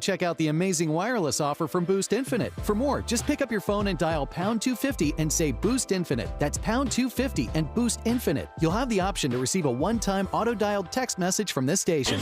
check out the amazing wireless offer from Boost Infinite. For more, just pick up your phone and dial pound 250 and say Boost Infinite. That's pound 250 and Boost Infinite. You'll have the option to receive a one-time auto-dialed text message from this station.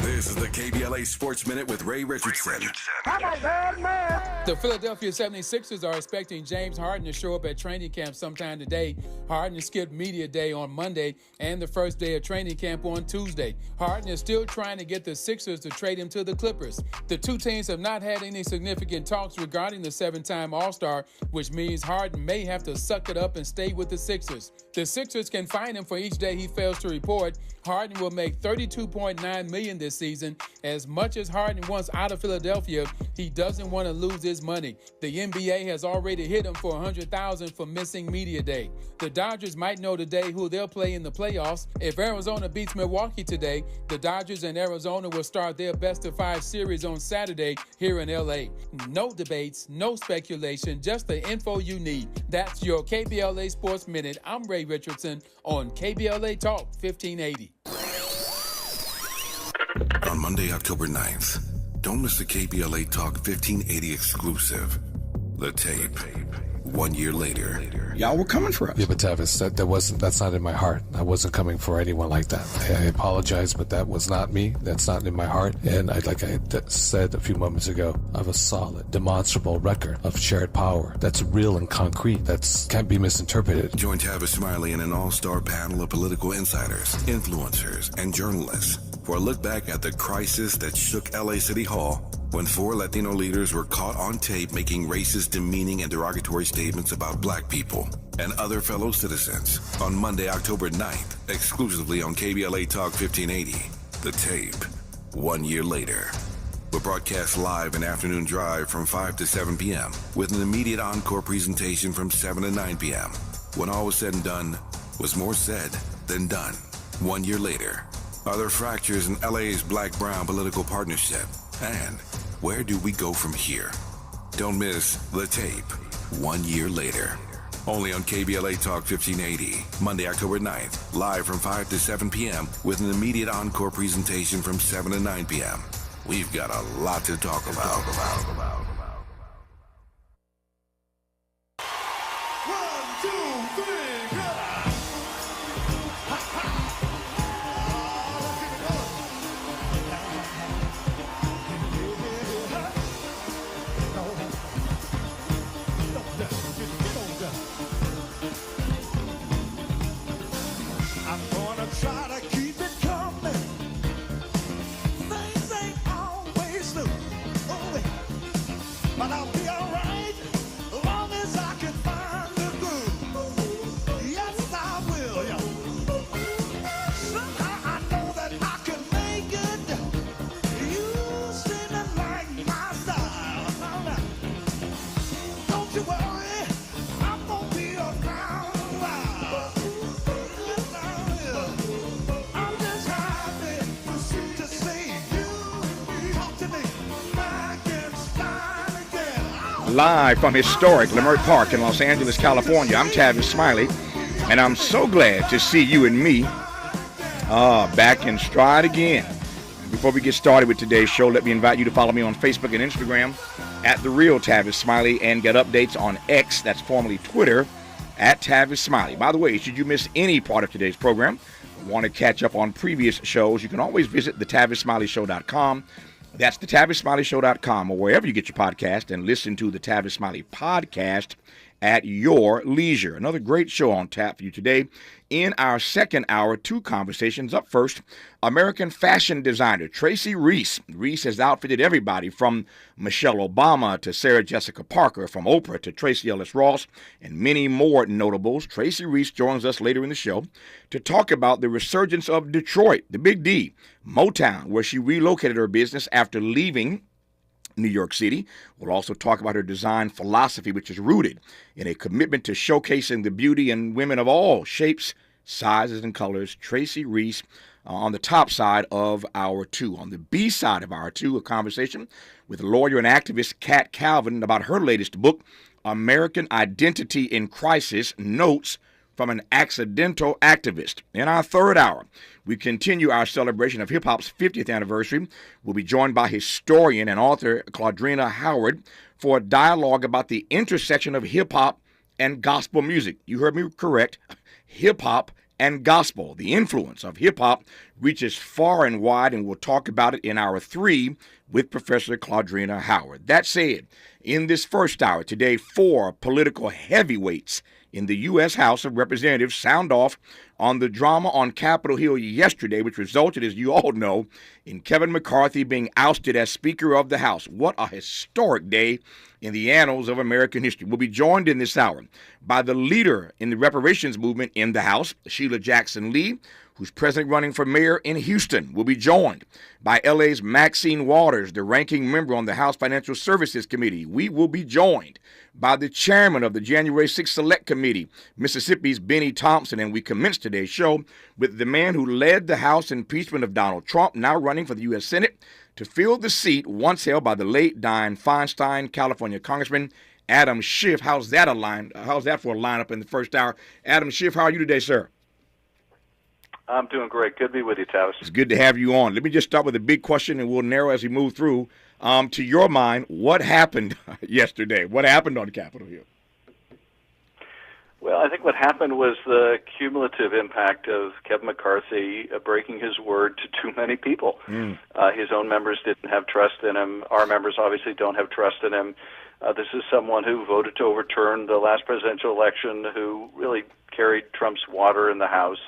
This is the KBLA Sports Minute with Ray Richardson. I'm a bad man. The Philadelphia 76ers are expecting James Harden to show up at training camp sometime today. Harden skipped media day on Monday and the first day of training camp on Tuesday. Harden is still trying to get the Sixers to trade him to the Clippers. The two teams have not had any significant talks regarding the seven-time All-Star, which means Harden may have to suck it up and stay with the Sixers. The Sixers can fine him for each day he fails to report. Harden will make $32.9 million this season. As much as Harden wants out of Philadelphia, he doesn't want to lose his money. The NBA has already hit him for $100,000 for missing media day. The Dodgers might know today who they'll play in the playoffs. If Arizona beats Milwaukee today, the Dodgers and Arizona will start their best-of-5 series on Saturday here in LA. No debates, no speculation, just the info you need. That's your KBLA Sports Minute. I'm Ray Richardson on KBLA Talk 1580. On Monday, October 9th, don't miss the KBLA Talk 1580 exclusive. The tape. 1 year later. Y'all were coming for us. Yeah, but Tavis, that's not in my heart. I wasn't coming for anyone like that. I apologize, but that was not me. That's not in my heart. And like I said a few moments ago, I have a solid, demonstrable record of shared power that's real and concrete. That can't be misinterpreted. Join Tavis Smiley and an all-star panel of political insiders, influencers, and journalists for a look back at the crisis that shook LA City Hall when 4 Latino leaders were caught on tape making racist, demeaning, and derogatory statements about black people and other fellow citizens. On Monday, October 9th, exclusively on KBLA Talk 1580, The Tape. 1 year later. We're broadcast live in afternoon drive from 5 to 7 p.m. with an immediate encore presentation from 7 to 9 p.m. When all was said and done, was more said than done. 1 year later. Are there fractures in LA's black-brown political partnership? And where do we go from here? Don't miss The Tape. 1 year later. Only on KBLA Talk 1580. Monday, October 9th. Live from 5 to 7 p.m. with an immediate encore presentation from 7 to 9 p.m. We've got a lot to talk about. Live from historic Leimert Park in Los Angeles, California, I'm Tavis Smiley, and I'm so glad to see you and me back in stride again. Before we get started with today's show, let me invite you to follow me on Facebook and Instagram at The Real Tavis Smiley and get updates on X, that's formerly Twitter, at Tavis Smiley. By the way, should you miss any part of today's program or want to catch up on previous shows, you can always visit thetavissmileyshow.com. That's thetavissmileyshow.com or wherever you get your podcast, and listen to the Tavis Smiley podcast at your leisure. Another great show on tap for you today. In our second hour, 2 conversations. Up first, American fashion designer Tracy Reese. Reese has outfitted everybody from Michelle Obama to Sarah Jessica Parker, from Oprah to Tracy Ellis Ross, and many more notables. Tracy Reese joins us later in the show to talk about the resurgence of Detroit, the Big D, Motown, where she relocated her business after leaving New York City. We'll also talk about her design philosophy, which is rooted in a commitment to showcasing the beauty in women of all shapes, sizes, and colors. Tracy Reese on the top side of hour 2. On the B side of hour 2, a conversation with lawyer and activist Kat Calvin about her latest book, American Identity in Crisis, Notes from an accidental activist. In our third hour, we continue our celebration of hip-hop's 50th anniversary. We'll be joined by historian and author Claudrena Howard for a dialogue about the intersection of hip-hop and gospel music. You heard me correct. Hip-hop and gospel. The influence of hip-hop reaches far and wide, and we'll talk about it in hour 3 with Professor Claudrena Howard. That said, in this first hour today, 4 political heavyweights in the U.S. House of Representatives sound off on the drama on Capitol Hill yesterday, which resulted, as you all know, in Kevin McCarthy being ousted as Speaker of the House. What a historic day in the annals of American history. We'll be joined in this hour by the leader in the reparations movement in the House, Sheila Jackson Lee, who's presently running for mayor in Houston. We'll be joined by LA's Maxine Waters, the ranking member on the House Financial Services Committee. We will be joined by the chairman of the January 6th Select Committee, Mississippi's Benny Thompson, and we commence today's show with the man who led the House impeachment of Donald Trump, now running for the U.S. Senate to fill the seat once held by the late Dianne Feinstein, California Congressman Adam Schiff. How's that for a lineup in the first hour? Adam Schiff, how are you today, sir? I'm doing great. Good to be with you, Tavis. It's good to have you on. Let me just start with a big question, and we'll narrow as we move through. To your mind, what happened yesterday? What happened on Capitol Hill? Well, I think what happened was the cumulative impact of Kevin McCarthy breaking his word to too many people. His own members didn't have trust in him. Our members obviously don't have trust in him. This is someone who voted to overturn the last presidential election, who really carried Trump's water in the House,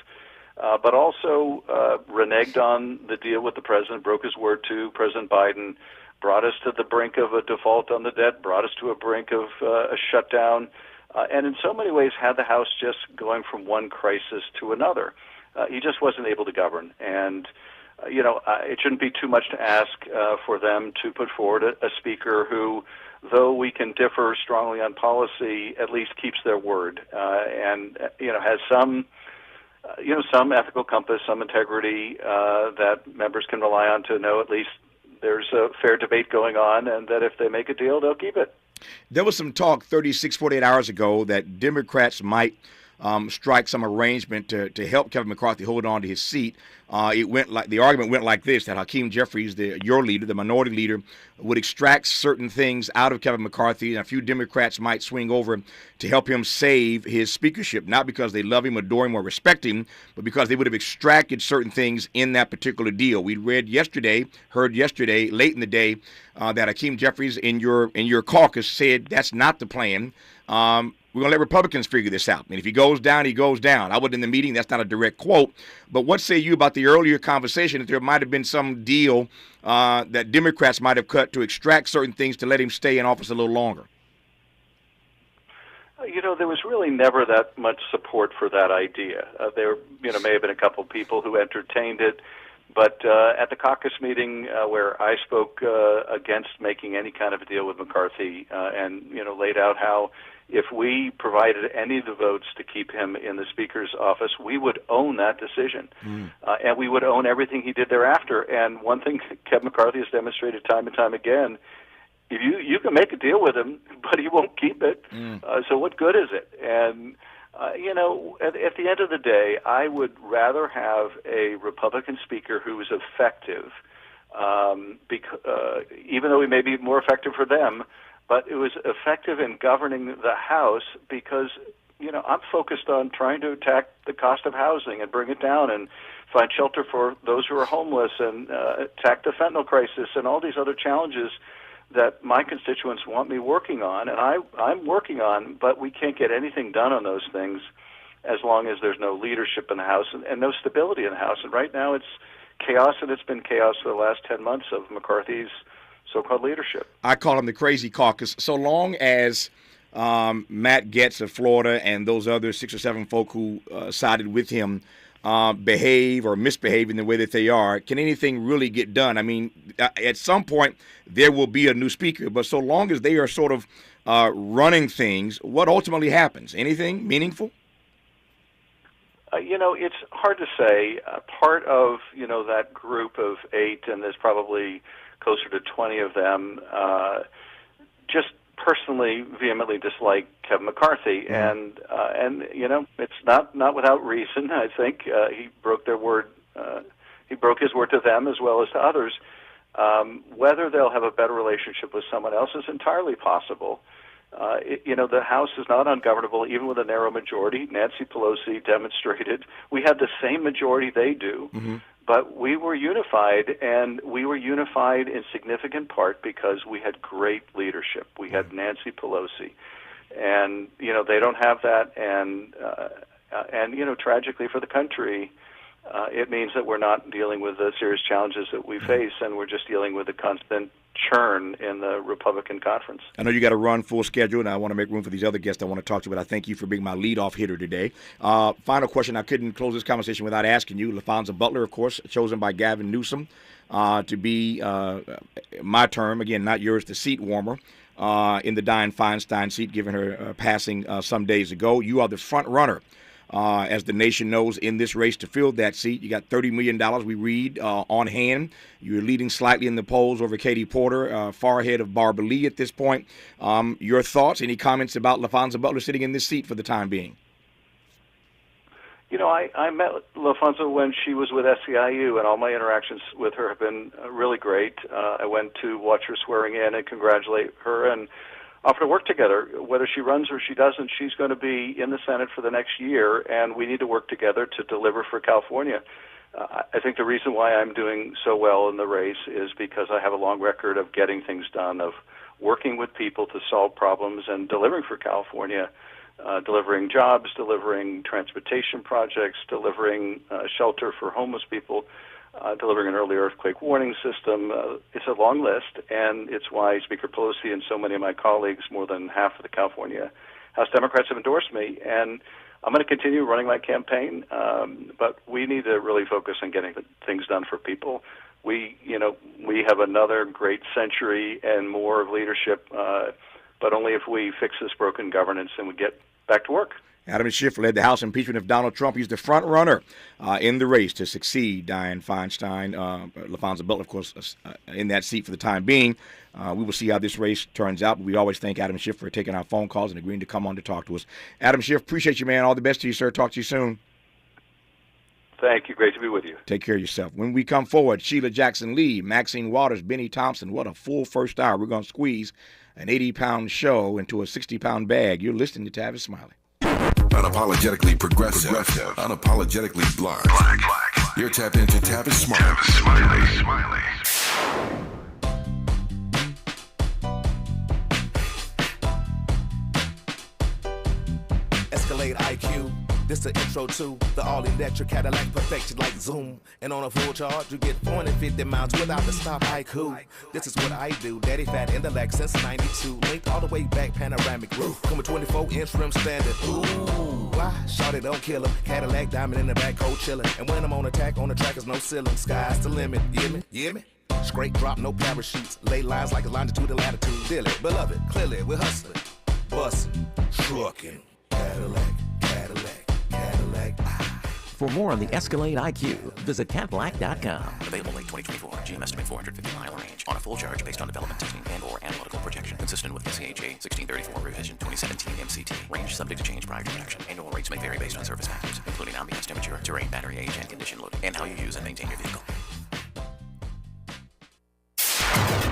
but also reneged on the deal with the president, broke his word to President Biden, brought us to the brink of a default on the debt, brought us to a brink of a shutdown, and in so many ways had the House just going from one crisis to another. He just wasn't able to govern. And, it shouldn't be too much to ask for them to put forward a speaker who, though we can differ strongly on policy, at least keeps their word and, has some ethical compass, some integrity that members can rely on to know at least there's a fair debate going on, and that if they make a deal, they'll keep it. There was some talk 48 hours ago that Democrats might strike some arrangement to help Kevin McCarthy hold on to his seat. The argument went like this: that Hakeem Jeffries, your leader, the minority leader, would extract certain things out of Kevin McCarthy, and a few Democrats might swing over to help him save his speakership, not because they love him, adore him, or respect him, but because they would have extracted certain things in that particular deal. We heard yesterday, late in the day, that Hakeem Jeffries in your caucus said that's not the plan. We're going to let Republicans figure this out. I mean, if he goes down, he goes down. I wasn't in the meeting. That's not a direct quote. But what say you about the earlier conversation that there might have been some deal that Democrats might have cut to extract certain things to let him stay in office a little longer? There was really never that much support for that idea. There, may have been a couple of people who entertained it. But at the caucus meeting where I spoke against making any kind of a deal with McCarthy and, laid out how if we provided any of the votes to keep him in the Speaker's office, we would own that decision. And we would own everything he did thereafter. And one thing Kevin McCarthy has demonstrated time and time again, if you can make a deal with him, but he won't keep it, so what good is it? And at the end of the day, I would rather have a Republican speaker who is effective, even though he may be more effective for them, but it was effective in governing the House because, I'm focused on trying to attack the cost of housing and bring it down and find shelter for those who are homeless and attack the fentanyl crisis and all these other challenges that my constituents want me working on, and I'm working on, but we can't get anything done on those things as long as there's no leadership in the House and no stability in the House. And right now it's chaos, and it's been chaos for the last 10 months of McCarthy's so-called leadership. I call him the crazy caucus. So long as Matt Gaetz of Florida and those other 6 or 7 folk who sided with him behave or misbehave in the way that they are, can anything really get done? I mean, at some point there will be a new speaker, but so long as they are sort of running things, what ultimately happens? Anything meaningful? It's hard to say. Part of, that group of 8, and there's probably closer to 20 of them, just personally vehemently dislike Kevin McCarthy, and it's not without reason. I think he broke their word. He broke his word to them as well as to others. Whether they'll have a better relationship with someone else is entirely possible. The House is not ungovernable, even with a narrow majority. Nancy Pelosi demonstrated we had the same majority they do, but we were unified, and we were unified in significant part because we had great leadership. We had Nancy Pelosi, and they don't have that, and tragically for the country, it means that we're not dealing with the serious challenges that we face, and we're just dealing with a constant churn in the Republican conference. I know you got to run full schedule, and I want to make room for these other guests I want to talk to, but I thank you for being my leadoff hitter today. Final question. I couldn't close this conversation without asking you. LaFonza Butler, of course, chosen by Gavin Newsom to be my term, again, not yours, the seat warmer in the Dianne Feinstein seat, given her passing some days ago. You are the front runner. As the nation knows, in this race to fill that seat. You got $30 million, we read, on hand. You're leading slightly in the polls over Katie Porter, far ahead of Barbara Lee at this point. Your thoughts, any comments about LaFonza Butler sitting in this seat for the time being? I met LaFonza when she was with SEIU, and all my interactions with her have been really great. I went to watch her swearing in and congratulate her and offer to work together. Whether she runs or she doesn't, she's going to be in the Senate for the next year, and we need to work together to deliver for California. I think the reason why I'm doing so well in the race is because I have a long record of getting things done, of working with people to solve problems and delivering for California, delivering jobs, delivering transportation projects, delivering shelter for homeless people, delivering an early earthquake warning system. It's a long list, and it's why Speaker Pelosi and so many of my colleagues, more than half of the California House Democrats, have endorsed me. And I'm going to continue running my campaign, but we need to really focus on getting things done for people. We have another great century and more of leadership, but only if we fix this broken governance and we get back to work. Adam Schiff led the House impeachment of Donald Trump. He's the front runner in the race to succeed Dianne Feinstein. LaFonza Butler, of course, in that seat for the time being. We will see how this race turns out. But we always thank Adam Schiff for taking our phone calls and agreeing to come on to talk to us. Adam Schiff, appreciate you, man. All the best to you, sir. Talk to you soon. Thank you. Great to be with you. Take care of yourself. When we come forward, Sheila Jackson-Lee, Maxine Waters, Benny Thompson. What a full first hour. We're going to squeeze an 80-pound show into a 60-pound bag. You're listening to Tavis Smiley. Unapologetically progressive. Unapologetically black. You're tapped into Tavis Smiley. Escalade IQ. This the intro to the all-electric Cadillac, perfected like Zoom. And on a full charge, you get 450 miles without the stop. Haiku. This is what I do. Daddy fat in the leg since 92. Linked all the way back, panoramic roof. Come with 24-inch rim standard. Ooh, why? Shawty don't kill him. Cadillac diamond in the back, cold chillin'. And when I'm on attack, on the track is no ceiling. Sky's the limit. You hear me? Straight drop, no parachutes. Lay lines like a longitude and latitude. Deal it, beloved, clearly we're hustling. Bussin', truckin'. Cadillac. For more on the Escalade IQ, visit Cadillac.com. Available late 2024. GM estimate 450-mile range. On a full charge based on development testing and/or analytical projection. Consistent with SCHA 1634 revision 2017 MCT. Range subject to change prior to production. Annual rates may vary based on service factors, including ambience, temperature, terrain, battery age, and condition loading, and how you use and maintain your vehicle.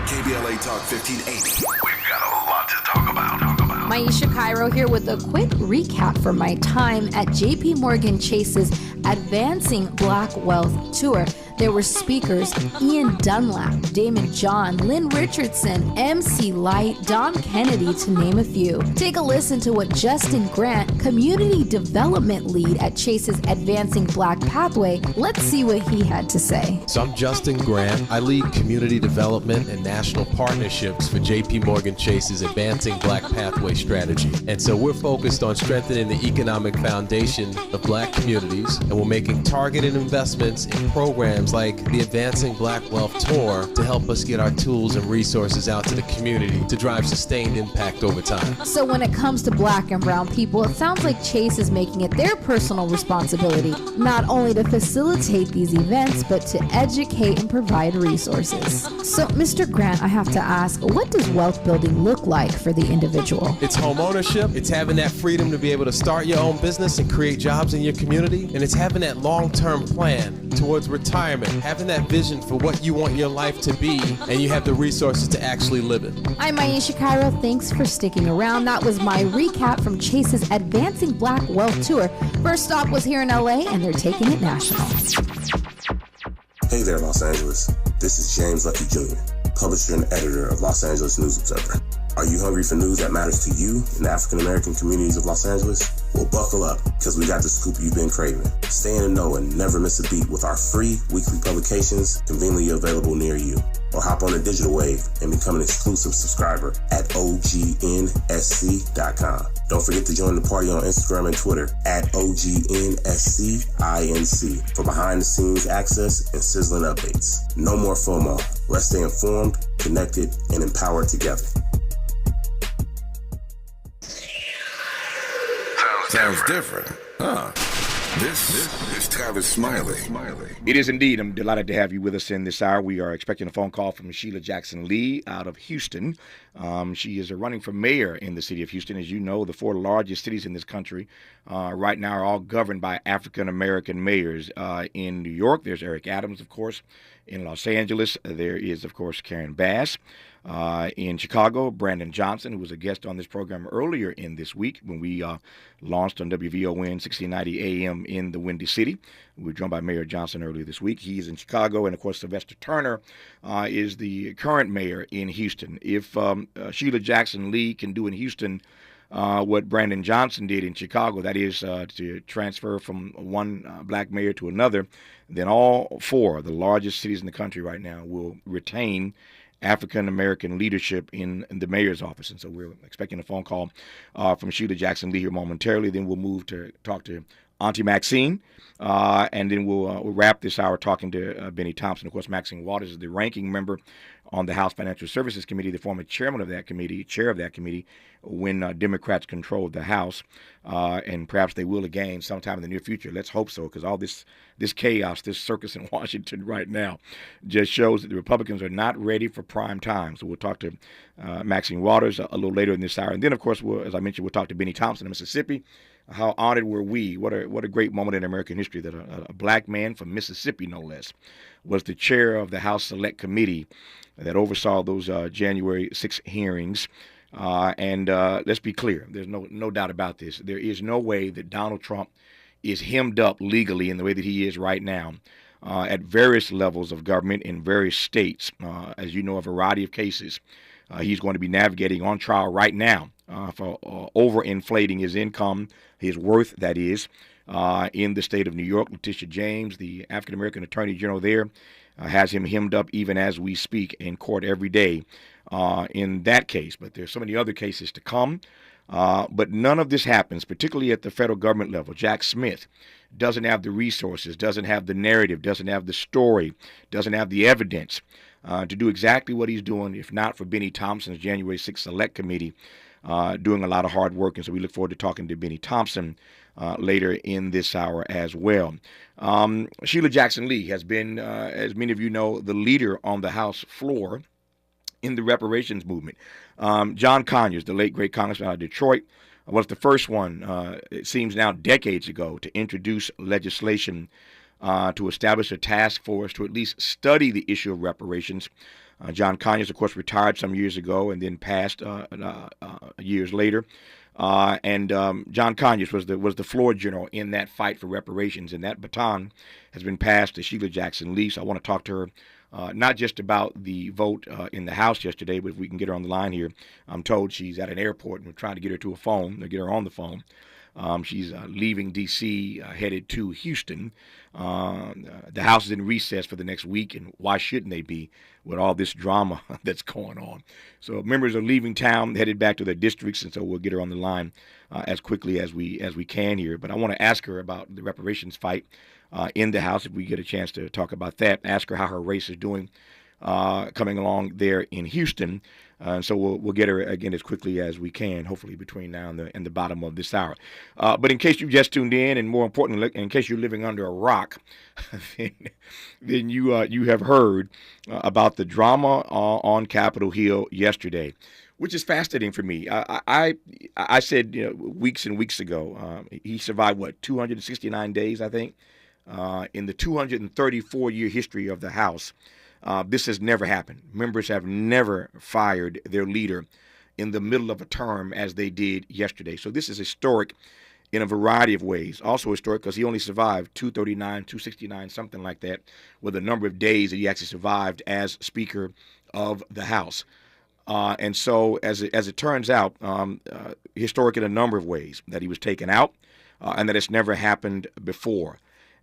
KBLA Talk 1580. We've got a lot to talk about. Maisha Cairo here with a quick recap for my time at JP Morgan Chase's Advancing Black Wealth Tour. There were speakers Ian Dunlap, Damon John, Lynn Richardson, MC Light, Don Kennedy, to name a few. Take a listen to what Justin Grant, Community Development Lead at Chase's Advancing Black Pathway, let's see what he had to say. So I'm Justin Grant. I lead community development and national partnerships for JP Morgan Chase's Advancing Black Pathway strategy. And so we're focused on strengthening the economic foundation of black communities, and we're making targeted investments in programs programs like the Advancing Black Wealth Tour to help us get our tools and resources out to the community to drive sustained impact over time. So when it comes to black and brown people, it sounds like Chase is making it their personal responsibility not only to facilitate these events, but to educate and provide resources. So, Mr. Grant, I have to ask, what does wealth building look like for the individual? It's home ownership, it's having that freedom to be able to start your own business and create jobs in your community, and it's having that long-term plan towards retirement, having that vision for what you want your life to be, and you have the resources to actually live it. I'm Aisha Cairo. Thanks for sticking around. That was my recap from Chase's Advancing Black Wealth Tour. First stop was here in LA, and they're taking it national. Hey there, Los Angeles. This is James Lucky Jr., publisher and editor of Los Angeles News Observer. Are you hungry for news that matters to you in the African-American communities of Los Angeles? Well, buckle up, because we got the scoop you've been craving. Stay in the know and never miss a beat with our free weekly publications conveniently available near you. Or hop on the digital wave and become an exclusive subscriber at OGNSC.com. Don't forget to join the party on Instagram and Twitter at OGNSCINC for behind-the-scenes access and sizzling updates. No more FOMO. Let's stay informed, connected, and empowered together. Sounds different, huh? This is Tavis Smiley. It is indeed. I'm delighted to have you with us in this hour. We are expecting a phone call from Sheila Jackson Lee out of Houston. She is running for mayor in the city of Houston. As you know, the 4 largest cities in this country right now are all governed by African-American mayors. In New York, there's Eric Adams, of course. In Los Angeles, there is, of course, Karen Bass. In Chicago, Brandon Johnson, who was a guest on this program earlier in this week when we launched on WVON 1690 AM in the Windy City. We were joined by Mayor Johnson earlier this week. He's in Chicago. And, of course, Sylvester Turner is the current mayor in Houston. If Sheila Jackson Lee can do in Houston what Brandon Johnson did in Chicago, that is to transfer from one black mayor to another, then all 4 of the largest cities in the country right now will retain African-American leadership in the mayor's office. And so we're expecting a phone call from Sheila Jackson Lee here momentarily. Then we'll move to talk to Auntie Maxine, and then we'll wrap this hour talking to Benny Thompson. Of course, Maxine Waters is the ranking member on the House Financial Services Committee, the former chair of that committee, when Democrats controlled the House, and perhaps they will again sometime in the near future. Let's hope so, because all this chaos, this circus in Washington right now just shows that the Republicans are not ready for prime time. So we'll talk to Maxine Waters a little later in this hour. And then, of course, as I mentioned, we'll talk to Benny Thompson of Mississippi. How honored were we? What a great moment in American history that a black man from Mississippi, no less, was the chair of the House Select Committee that oversaw those January 6 hearings. And let's be clear, there's no doubt about this. There is no way that Donald Trump is hemmed up legally in the way that he is right now at various levels of government in various states. As you know, a variety of cases. He's going to be navigating on trial right now for overinflating his income, his worth, that is, in the state of New York. Letitia James, the African-American attorney general there, has him hemmed up even as we speak in court every day in that case. But there's so many other cases to come. But none of this happens, particularly at the federal government level. Jack Smith doesn't have the resources, doesn't have the narrative, doesn't have the story, doesn't have the evidence to do exactly what he's doing, if not for Benny Thompson's January 6th Select Committee, doing a lot of hard work. And so we look forward to talking to Benny Thompson later in this hour as well. Sheila Jackson Lee has been, as many of you know, the leader on the House floor in the reparations movement. John Conyers, the late, great congressman out of Detroit, was the first one, it seems now decades ago, to introduce legislation to establish a task force to at least study the issue of reparations. John Conyers, of course, retired some years ago and then passed years later. And John Conyers was the floor general in that fight for reparations, and that baton has been passed to Sheila Jackson Lee. So I want to talk to her not just about the vote in the House yesterday, but if we can get her on the line here. I'm told she's at an airport, and we're trying to get her to a phone, to get her on the phone. She's leaving D.C., headed to Houston. The House is in recess for the next week, and why shouldn't they be with all this drama that's going on? So members are leaving town, headed back to their districts, and so we'll get her on the line as quickly as we can here. But I want to ask her about the reparations fight in the House if we get a chance to talk about that. Ask her how her race is doing coming along there in Houston. So we'll get her again as quickly as we can, hopefully between now and the bottom of this hour. But in case you just tuned in, and more importantly, in case you're living under a rock, then you have heard about the drama on Capitol Hill yesterday, which is fascinating for me. I said weeks and weeks ago, he survived, 269 days, I think, in the 234-year history of the House. This has never happened. Members have never fired their leader in the middle of a term as they did yesterday. So this is historic in a variety of ways. Also historic because he only survived 239, 269, something like that, with a number of days that he actually survived as Speaker of the House. And so as it turns out, historic in a number of ways, that he was taken out and that it's never happened before.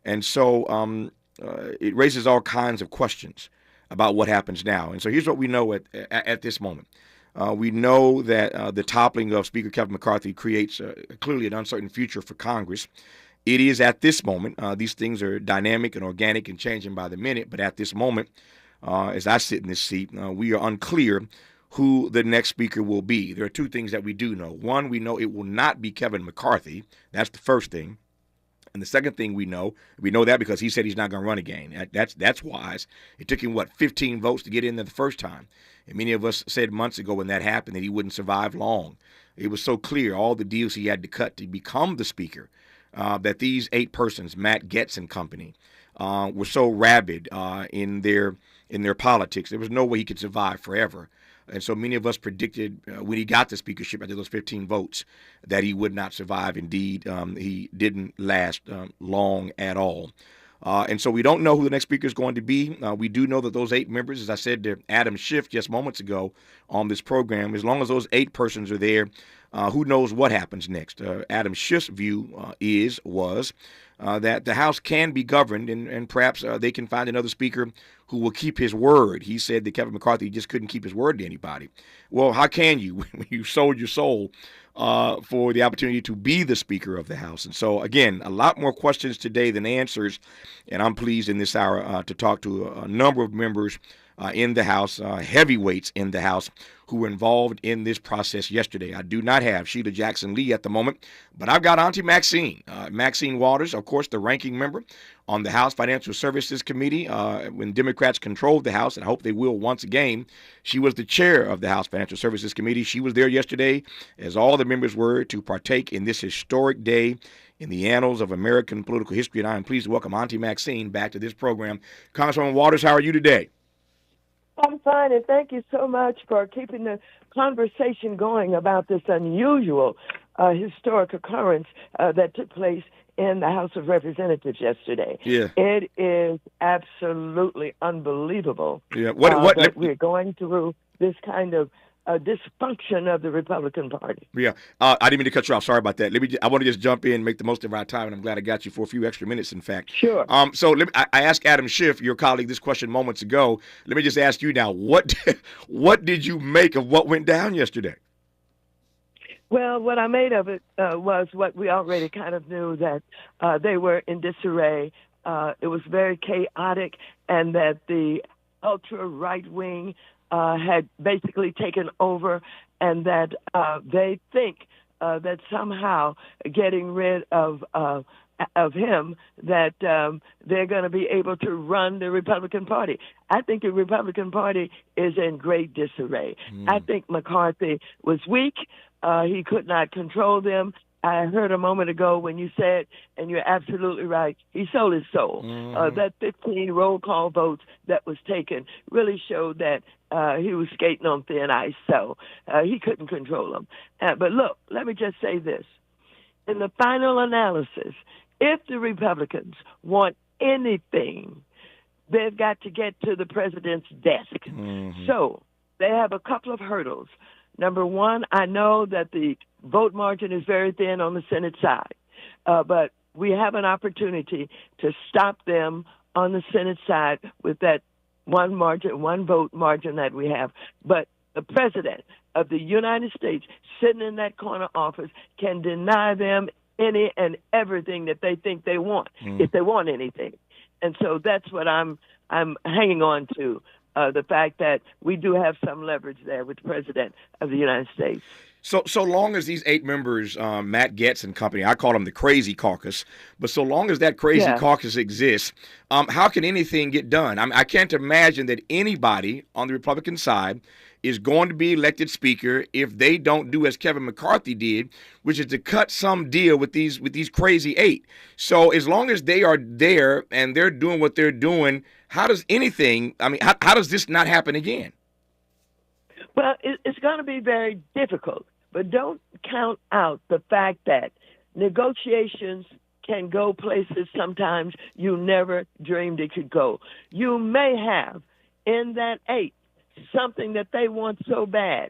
And so it raises all kinds of questions about what happens now. And so here's what we know at this moment. We know that the toppling of Speaker Kevin McCarthy creates clearly an uncertain future for Congress. It is at this moment, these things are dynamic and organic and changing by the minute, but at this moment, as I sit in this seat, we are unclear who the next speaker will be. There are two things that we do know. One, we know it will not be Kevin McCarthy. That's the first thing. And the second thing we know that because he said he's not going to run again. That's wise. It took him, 15 votes to get in there the first time. And many of us said months ago when that happened that he wouldn't survive long. It was so clear, all the deals he had to cut to become the speaker, that these 8 persons, Matt Gaetz and company, were so rabid in their politics. There was no way he could survive forever. And so many of us predicted when he got the speakership after those 15 votes that he would not survive. Indeed, he didn't last long at all. And so we don't know who the next speaker is going to be. We do know that those 8 members, as I said to Adam Schiff just moments ago on this program, as long as those 8 persons are there, who knows what happens next. Adam Schiff's view was that the House can be governed and perhaps they can find another speaker who will keep his word. He said that Kevin McCarthy just couldn't keep his word to anybody. Well, how can you when you sold your soul for the opportunity to be the Speaker of the House? And so, again, a lot more questions today than answers, and I'm pleased in this hour to talk to a number of members in the House, heavyweights in the House, who were involved in this process yesterday. I do not have Sheila Jackson Lee at the moment, but I've got Auntie Maxine. Maxine Waters, of course, the ranking member on the House Financial Services Committee when Democrats controlled the House, and I hope they will once again. She was the chair of the House Financial Services Committee. She was there yesterday, as all the members were, to partake in this historic day in the annals of American political history, and I am pleased to welcome Auntie Maxine back to this program. Congresswoman Waters, how are you today? I'm fine, and thank you so much for keeping the conversation going about this unusual historic occurrence that took place in the House of Representatives yesterday. Yeah. It is absolutely unbelievable that we're going through this kind of dysfunction of the Republican Party. Yeah, I didn't mean to cut you off. Sorry about that. I want to just jump in and make the most of our time, and I'm glad I got you for a few extra minutes, in fact. Sure. So I asked Adam Schiff, your colleague, this question moments ago. Let me just ask you now, what did you make of what went down yesterday? Well, what I made of it was what we already kind of knew, that they were in disarray. It was very chaotic, and that the ultra-right wing had basically taken over, and that they think that somehow getting rid of him, that they're going to be able to run the Republican Party. I think the Republican Party is in great disarray. I think McCarthy was weak. He could not control them. I heard a moment ago when you said, and you're absolutely right, he sold his soul. That 15 roll call votes that was taken really showed that he was skating on thin ice, so he couldn't control them. But look, let me just say this. In the final analysis, if the Republicans want anything, they've got to get to the president's desk. So they have a couple of hurdles. Number one, I know that the vote margin is very thin on the Senate side, but we have an opportunity to stop them on the Senate side with that one vote margin that we have. But the president of the United States, sitting in that corner office, can deny them any and everything that they think they want, if they want anything. And so that's what I'm hanging on to, the fact that we do have some leverage there with the President of the United States. So long as these 8 members, Matt Gaetz and company, I call them the Crazy Caucus, but so long as that Crazy Caucus exists, how can anything get done? I can't imagine that anybody on the Republican side is going to be elected Speaker if they don't do as Kevin McCarthy did, which is to cut some deal with these Crazy 8. So as long as they are there and they're doing what they're doing, how does anything, how does this not happen again? Well, it's going to be very difficult, but don't count out the fact that negotiations can go places sometimes you never dreamed it could go. You may have in that 8 something that they want so bad,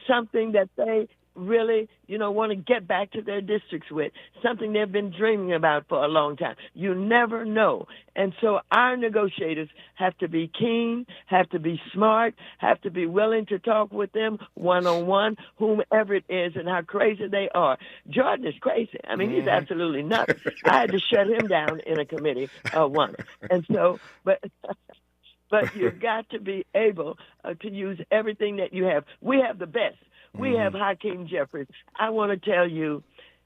something that they really, want to get back to their districts with, something they've been dreaming about for a long time. You never know. And so our negotiators have to be keen, have to be smart, have to be willing to talk with them one-on-one, whomever it is and how crazy they are. Jordan is crazy. He's absolutely nuts. I had to shut him down in a committee once. And so, but you've got to be able to use everything that you have. We have the best. We have Hakeem Jeffries. I want to tell you,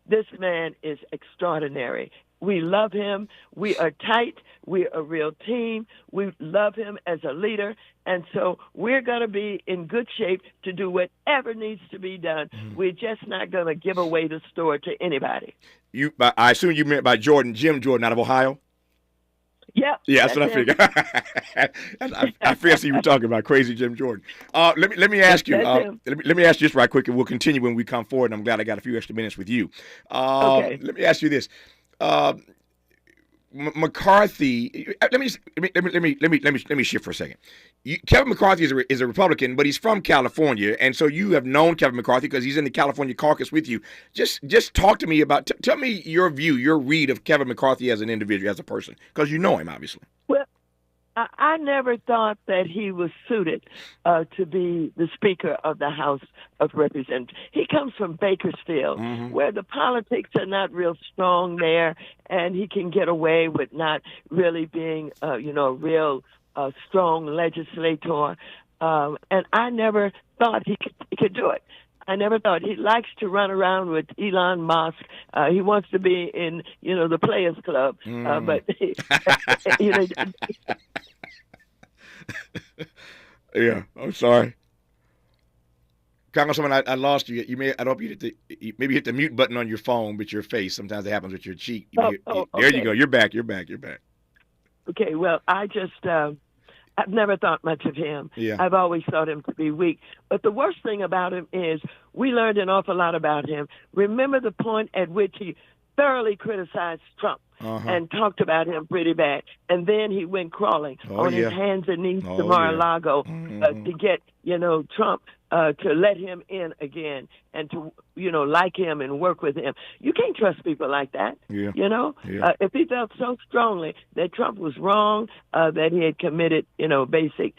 this man is extraordinary. We love him. We are tight. We're a real team. We love him as a leader. And so we're going to be in good shape to do whatever needs to be done. We're just not going to give away the store to anybody. I assume you meant by Jordan, Jim Jordan out of Ohio? Yep. Yeah, that's what I figured. I figured I see you were talking about Crazy Jim Jordan. Let me ask you. Let me ask you this right quick, and we'll continue when we come forward. And I'm glad I got a few extra minutes with you. Okay. Let me ask you this. McCarthy. Let me shift for a second. Kevin McCarthy is a Republican, but he's from California, and so you have known Kevin McCarthy because he's in the California caucus with you. Just talk to me about. Tell me your view, your read of Kevin McCarthy as an individual, as a person, because you know him obviously. Well, I never thought that he was suited to be the Speaker of the House of Representatives. He comes from Bakersfield, where the politics are not real strong there, and he can get away with not really being, a real strong legislator. And I never thought he could do it. I never thought. He likes to run around with Elon Musk. He wants to be in, the Players Club. But, Yeah, I'm sorry. Congresswoman, I lost you. I hope you maybe hit the mute button on your phone with your face. Sometimes it happens with your cheek. There you go. You're back. Okay, well, I've never thought much of him. Yeah. I've always thought him to be weak. But the worst thing about him is we learned an awful lot about him. Remember the point at which he thoroughly criticized Trump and talked about him pretty bad. And then he went crawling on his hands and knees to Mar-a-Lago to get, Trump to let him in again and to, like him and work with him. You can't trust people like that, If he felt so strongly that Trump was wrong, that he had committed, basic,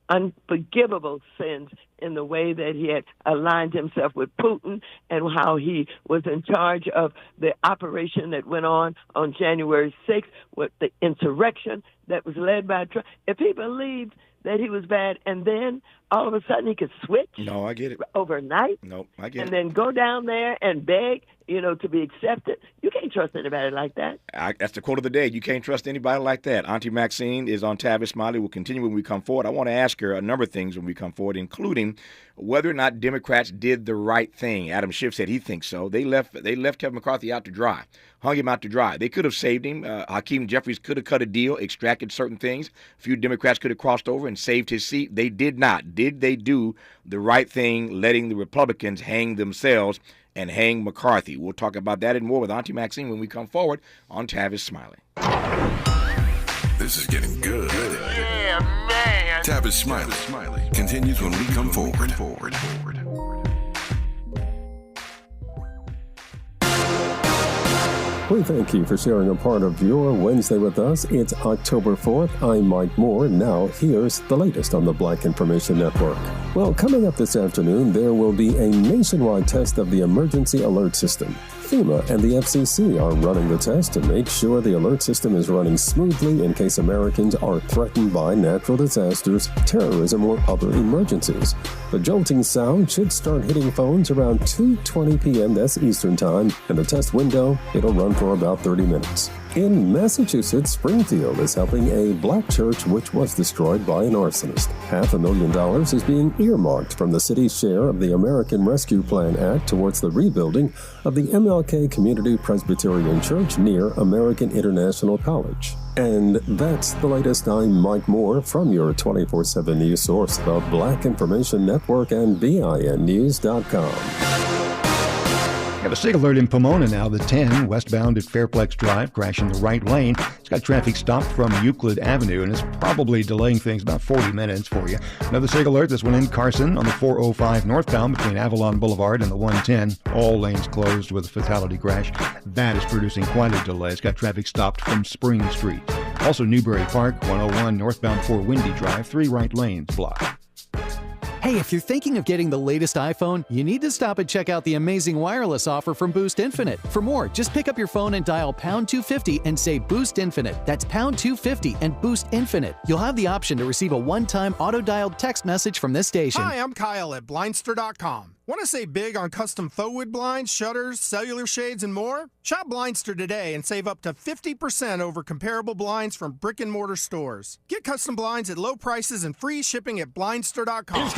unforgivable sins in the way that he had aligned himself with Putin and how he was in charge of the operation that went on January 6th with the insurrection that was led by Trump. If he believed that he was bad and then all of a sudden he could switch. No, I get it. Overnight. No, I get it. And then go down there and beg, to be accepted. You can't trust anybody like that. That's the quote of the day. You can't trust anybody like that. Auntie Maxine is on Tavis Smiley. We'll continue when we come forward. I want to ask her a number of things when we come forward, including whether or not Democrats did the right thing. Adam Schiff said he thinks so. They left Kevin McCarthy out to dry, hung him out to dry. They could have saved him. Hakeem Jeffries could have cut a deal, extracted certain things. A few Democrats could have crossed over and saved his seat. They did not. Did they do the right thing, letting the Republicans hang themselves and hang McCarthy? We'll talk about that and more with Auntie Maxine when we come forward on Tavis Smiley. This is getting good. Yeah, man. Tavis Smiley continues when we come forward. We thank you for sharing a part of your Wednesday with us. It's October 4th. I'm Mike Moore. Now, here's the latest on the Black Information Network. Well, coming up this afternoon, there will be a nationwide test of the emergency alert system. FEMA and the FCC are running the test to make sure the alert system is running smoothly in case Americans are threatened by natural disasters, terrorism, or other emergencies. The jolting sound should start hitting phones around 2:20 p.m. that's Eastern Time, and the test window, it'll run for about 30 minutes. In Massachusetts, Springfield is helping a black church which was destroyed by an arsonist. $500,000 is being earmarked from the city's share of the American Rescue Plan Act towards the rebuilding of the MLK Community Presbyterian Church near American International College. And that's the latest. I'm Mike Moore from your 24/7 news source, the Black Information Network and BINnews.com. Got a SIG alert in Pomona now, the 10 westbound at Fairplex Drive, crash in the right lane. It's got traffic stopped from Euclid Avenue, and it's probably delaying things about 40 minutes for you. Another SIG alert, this one in Carson on the 405 northbound between Avalon Boulevard and the 110. All lanes closed with a fatality crash. That is producing quite a delay. It's got traffic stopped from Spring Street. Also Newbury Park, 101 northbound 4 Windy Drive, 3 right lanes blocked. Hey, if you're thinking of getting the latest iPhone, you need to stop and check out the amazing wireless offer from Boost Infinite. For more, just pick up your phone and dial pound 250 and say Boost Infinite. That's pound 250 and Boost Infinite. You'll have the option to receive a one-time auto-dialed text message from this station. Hi, I'm Kyle at Blindster.com. Want to save big on custom faux wood blinds, shutters, cellular shades, and more? Shop Blindster today and save up to 50% over comparable blinds from brick-and-mortar stores. Get custom blinds at low prices and free shipping at Blindster.com.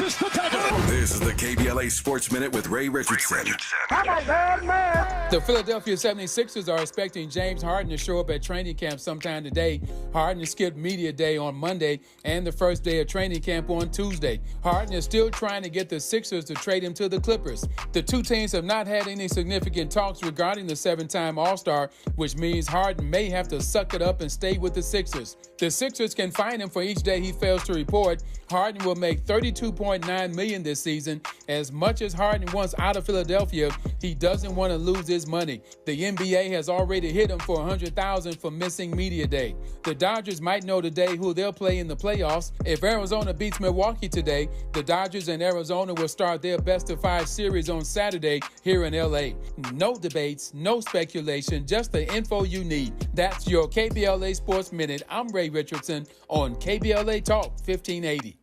This is the KBLA Sports Minute with Ray Richardson. I'm a bad man. The Philadelphia 76ers are expecting James Harden to show up at training camp sometime today. Harden skipped media day on Monday and the first day of training camp on Tuesday. Harden is still trying to get the Sixers to trade him to the Clippers. The two teams have not had any significant talks regarding the 7-time All-Star, which means Harden may have to suck it up and stay with the Sixers. The Sixers can fine him for each day he fails to report. Harden will make $32.9 million this season. As much as Harden wants out of Philadelphia, he doesn't want to lose his money. The NBA has already hit him for $100,000 for missing media day. The Dodgers might know today who they'll play in the playoffs. If Arizona beats Milwaukee today, the Dodgers and Arizona will start their best-of-5 series on Saturday here in LA. No debates, no speculation, just the info you need. That's your KBLA Sports Minute. I'm Ray Richardson on KBLA Talk 1580.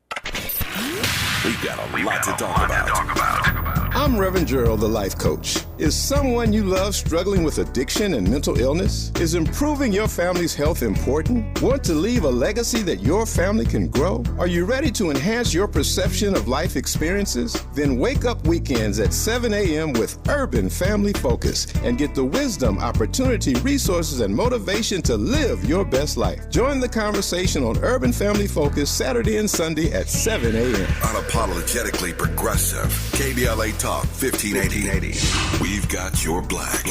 We've got a lot to talk about. I'm Reverend Gerald, the life coach. Is someone you love struggling with addiction and mental illness? Is improving your family's health important? Want to leave a legacy that your family can grow? Are you ready to enhance your perception of life experiences? Then wake up weekends at 7 a.m. with Urban Family Focus and get the wisdom, opportunity, resources, and motivation to live your best life. Join the conversation on Urban Family Focus Saturday and Sunday at 7 a.m. Unapologetically progressive. KBLA Talk 1580. We've got your black.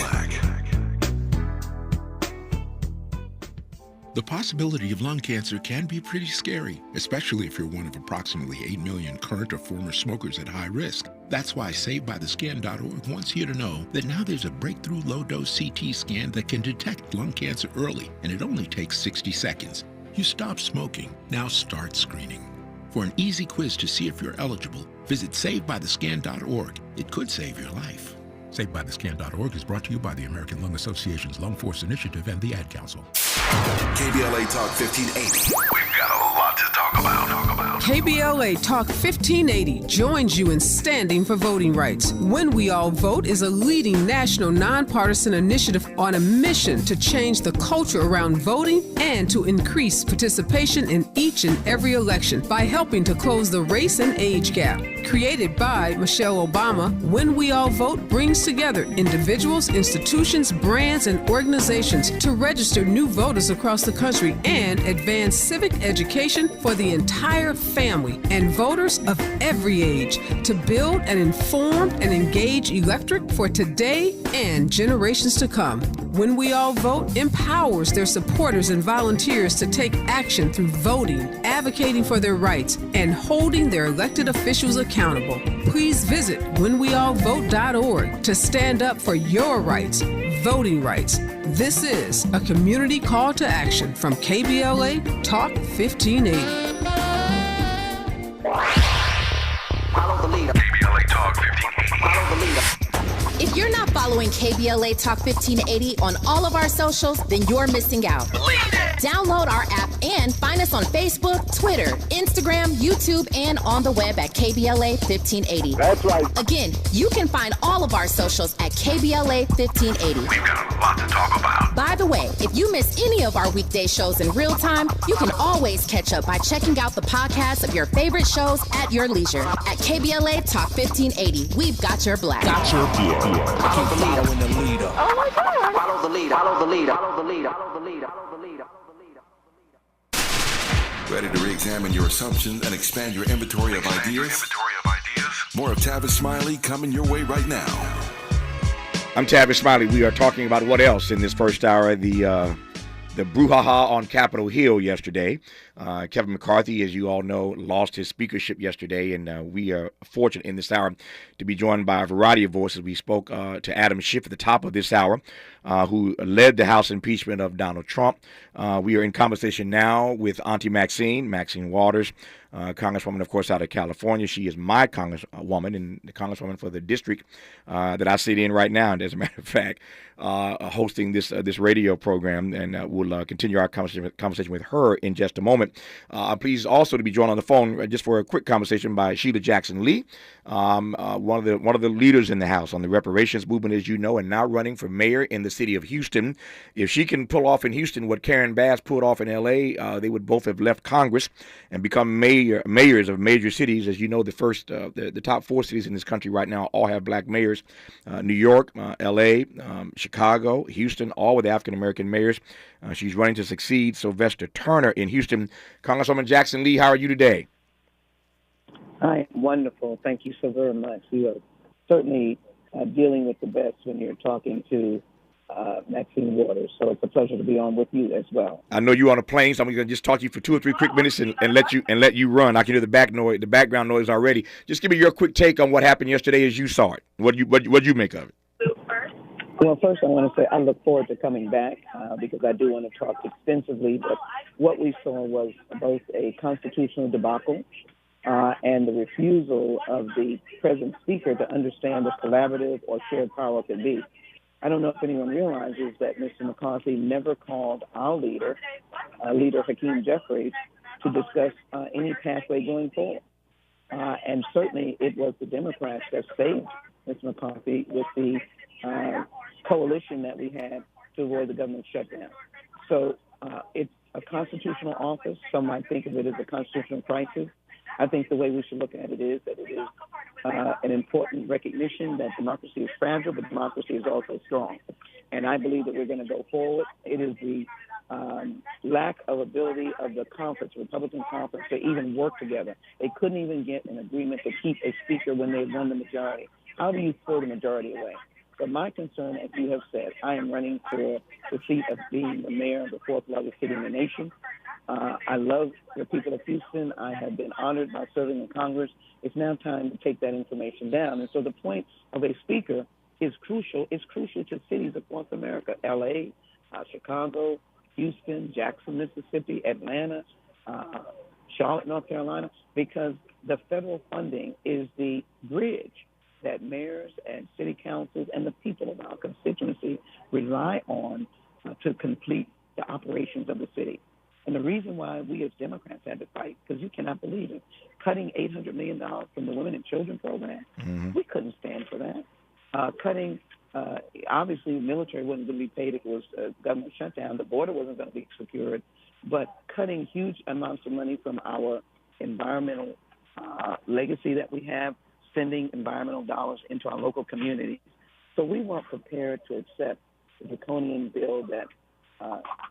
The possibility of lung cancer can be pretty scary, especially if you're one of approximately 8 million current or former smokers at high risk. That's why SaveByTheScan.org wants you to know that now there's a breakthrough low-dose CT scan that can detect lung cancer early, and it only takes 60 seconds. You stop smoking, now start screening. For an easy quiz to see if you're eligible, visit SaveByTheScan.org. It could save your life. SaveByTheScan.org is brought to you by the American Lung Association's Lung Force Initiative and the Ad Council. KBLA Talk 1580. We've got a lot to talk about. KBLA Talk 1580 joins you in standing for voting rights. When We All Vote is a leading national nonpartisan initiative on a mission to change the culture around voting and to increase participation in each and every election by helping to close the race and age gap. Created by Michelle Obama, When We All Vote brings together individuals, institutions, brands, and organizations to register new voters across the country and advance civic education for the entire family and voters of every age to build an informed and engaged electorate for today and generations to come. When We All Vote empowers their supporters and volunteers to take action through voting, advocating for their rights, and holding their elected officials accountable. Please visit whenweallvote.org to stand up for your rights, voting rights. This is a community call to action from KBLA Talk 1580. Follow the leader. KBLA Talk 1580. Follow the leader. If you're not following following KBLA Talk 1580 on all of our socials, then you're missing out. Download our app and find us on Facebook, Twitter, Instagram, YouTube, and on the web at KBLA 1580. That's right. Again, you can find all of our socials at KBLA 1580. We've got a lot to talk about. By the way, if you miss any of our weekday shows in real time, you can always catch up by checking out the podcast of your favorite shows at your leisure. At KBLA Talk 1580, we've got your black. Follow the leader. Oh my God. Follow the leader. Follow the leader. Follow the leader. Follow the leader. Ready to re-examine your assumptions and expand your inventory of ideas? More of Tavis Smiley coming your way right now. I'm Tavis Smiley. We are talking about what else in this first hour, the brouhaha on Capitol Hill yesterday. Kevin McCarthy, as you all know, lost his speakership yesterday, and we are fortunate in this hour to be joined by a variety of voices. We spoke to Adam Schiff at the top of this hour, who led the House impeachment of Donald Trump. We are in conversation now with Auntie Maxine Waters, Congresswoman, of course, out of California. She is my Congresswoman and the Congresswoman for the district that I sit in right now. And as a matter of fact, hosting this radio program, and we'll continue our conversation with her in just a moment. I'm pleased also to be joined on the phone just for a quick conversation by Sheila Jackson Lee, one of the leaders in the House on the reparations movement, as you know, and now running for mayor in the city of Houston. If she can pull off in Houston what Karen Bass pulled off in L.A., they would both have left Congress and become mayors of major cities. As you know, the top four cities in this country right now all have black mayors: New York, L.A., Chicago, Houston, all with African-American mayors. She's running to succeed Sylvester Turner in Houston. Congresswoman Jackson Lee, how are you today? Hi, wonderful. Thank you so very much. You are certainly dealing with the best when you're talking to Maxine Waters. So it's a pleasure to be on with you as well. I know you're on a plane, so I'm going to just talk to you for 2 or 3 quick minutes and let you run. I can hear the background noise already. Just give me your quick take on what happened yesterday as you saw it. What you make of it? Well, first I want to say I look forward to coming back because I do want to talk extensively. But what we saw was both a constitutional debacle and the refusal of the present speaker to understand what collaborative or shared power could be. I don't know if anyone realizes that Mr. McCarthy never called our leader Hakeem Jeffries, to discuss any pathway going forward. And certainly it was the Democrats that saved Mr. McCarthy with the coalition that we had to avoid the government shutdown. So it's a constitutional office. Some might think of it as a constitutional crisis. I think the way we should look at it is that it is an important recognition that democracy is fragile, but democracy is also strong. And I believe that we're going to go forward. It is the lack of ability of the Republican conference, to even work together. They couldn't even get an agreement to keep a speaker when they won the majority. How do you throw the majority away? But my concern, as you have said, I am running for the seat of being the mayor of the fourth largest city in the nation. I love the people of Houston. I have been honored by serving in Congress. It's now time to take that information down. And so the point of a speaker is crucial. It's crucial to cities across America: L.A., Chicago, Houston, Jackson, Mississippi, Atlanta, Charlotte, North Carolina, because the federal funding is the bridge that mayors and city councils and the people of our constituency rely on to complete the operations of the city. And the reason why we as Democrats had to fight, because you cannot believe it, cutting $800 million from the Women and Children program, we couldn't stand for that. Cutting, obviously, the military wasn't going to be paid if it was a government shutdown. The border wasn't going to be secured. But cutting huge amounts of money from our environmental legacy that we have, sending environmental dollars into our local communities. So we weren't prepared to accept the draconian bill that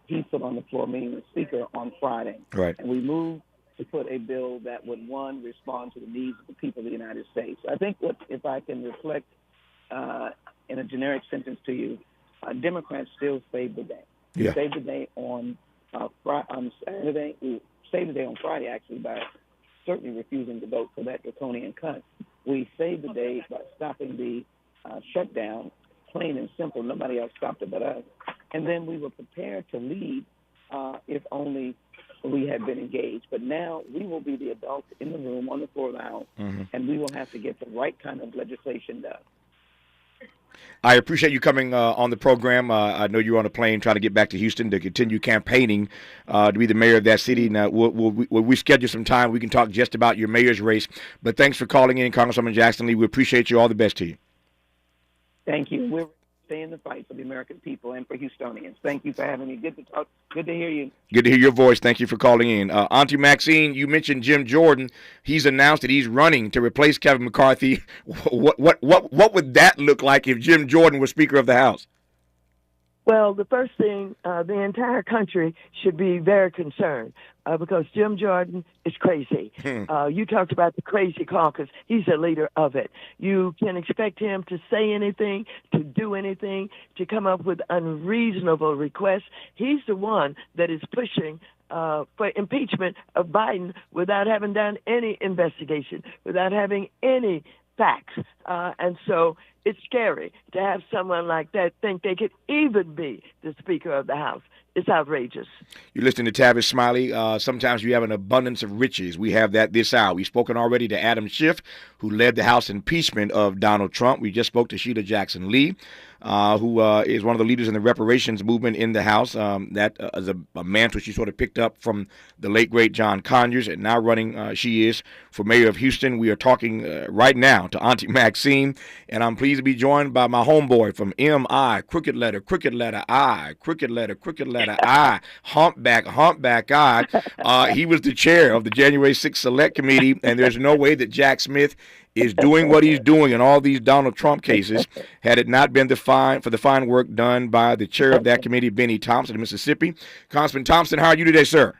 he put on the floor, meaning the Speaker, on Friday. Right. And we moved to put a bill that would, one, respond to the needs of the people of the United States. I think if I can reflect in a generic sentence to you, Democrats still saved the day. We saved the day on Saturday. We saved the day on Friday, actually, by certainly refusing to vote for that draconian cut. We saved the day by stopping the shutdown, plain and simple. Nobody else stopped it but us. And then we were prepared to lead if only we had been engaged. But now we will be the adults in the room on the floor of the House, and we will have to get the right kind of legislation done. I appreciate you coming on the program. I know you're on a plane trying to get back to Houston to continue campaigning to be the mayor of that city. Now, we'll schedule some time. We can talk just about your mayor's race. But thanks for calling in, Congresswoman Jackson Lee. We appreciate you. All the best to you. Thank you. We're staying the fight for the American people and for Houstonians. Thank you for having me. Good to talk. Good to hear you. Good to hear your voice. Thank you for calling in. Auntie Maxine, you mentioned Jim Jordan. He's announced that he's running to replace Kevin McCarthy. What would that look like if Jim Jordan was Speaker of the House? Well, the first thing, the entire country should be very concerned because Jim Jordan is crazy. You talked about the crazy caucus. He's a leader of it. You can expect him to say anything, to do anything, to come up with unreasonable requests. He's the one that is pushing for impeachment of Biden without having done any investigation, without having any facts. And so it's scary to have someone like that think they could even be the Speaker of the House. It's outrageous. You're listening to Tavis Smiley. Sometimes you have an abundance of riches. We have that this hour. We've spoken already to Adam Schiff, who led the House impeachment of Donald Trump. We just spoke to Sheila Jackson Lee, who is one of the leaders in the reparations movement in the House. That is a mantle she sort of picked up from the late, great John Conyers, and now running, she is, for mayor of Houston. We are talking right now to Auntie Maxine, and I'm pleased to be joined by my homeboy from M.I., crooked letter I, crooked letter I, humpback I. He was the chair of the January 6th Select Committee, and there's no way that Jack Smith is doing what he's doing in all these Donald Trump cases had it not been for the fine work done by the chair of that committee, Benny Thompson of Mississippi. Congressman Thompson, how are you today, sir?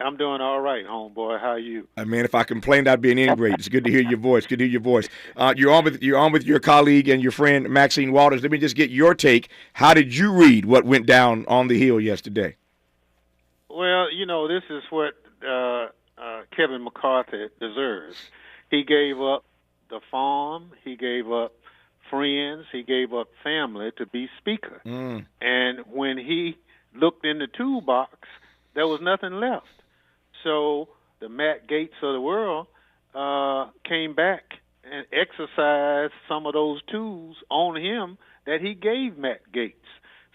I'm doing all right, homeboy. How are you? Man, if I complained, I'd be an ingrate. It's good to hear your voice. Good to hear your voice. You're on with your colleague and your friend Maxine Waters. Let me just get your take. How did you read what went down on the Hill yesterday? Well, this is what Kevin McCarthy deserves. He gave up the farm. He gave up friends. He gave up family to be Speaker. And when he looked in the toolbox, there was nothing left. So the Matt Gaetz of the world came back and exercised some of those tools on him that he gave Matt Gaetz.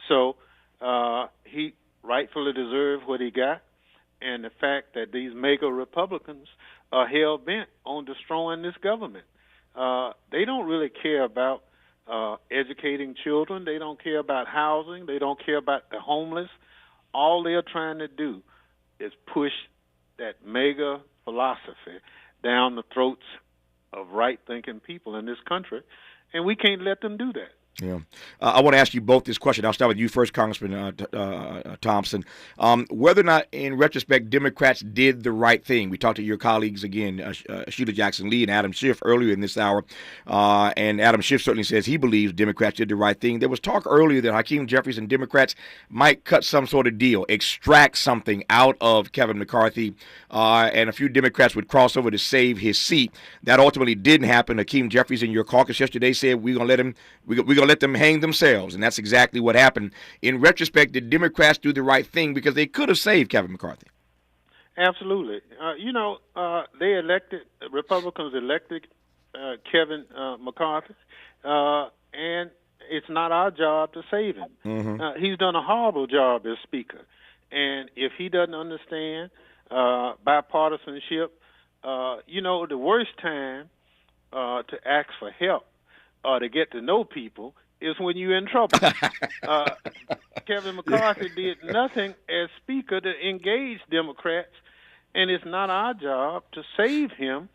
So he rightfully deserved what he got. And the fact that these mega Republicans are hell-bent on destroying this government. They don't really care about educating children. They don't care about housing. They don't care about the homeless. All they're trying to do is push that mega philosophy down the throats of right-thinking people in this country, and we can't let them do that. Yeah. I want to ask you both this question. I'll start with you first, Congressman Thompson. Whether or not, in retrospect, Democrats did the right thing. We talked to your colleagues again, Sheila Jackson Lee and Adam Schiff, earlier in this hour. And Adam Schiff certainly says he believes Democrats did the right thing. There was talk earlier that Hakeem Jeffries and Democrats might cut some sort of deal, extract something out of Kevin McCarthy, and a few Democrats would cross over to save his seat. That ultimately didn't happen. Hakeem Jeffries in your caucus yesterday said we're going to let them hang themselves, and that's exactly what happened. In retrospect, did Democrats do the right thing because they could have saved Kevin McCarthy? Absolutely. Republicans elected Kevin McCarthy, and it's not our job to save him. He's done a horrible job as Speaker, and if he doesn't understand bipartisanship, the worst time to ask for help or to get to know people is when you're in trouble. Kevin McCarthy did nothing as Speaker to engage Democrats, and it's not our job to save him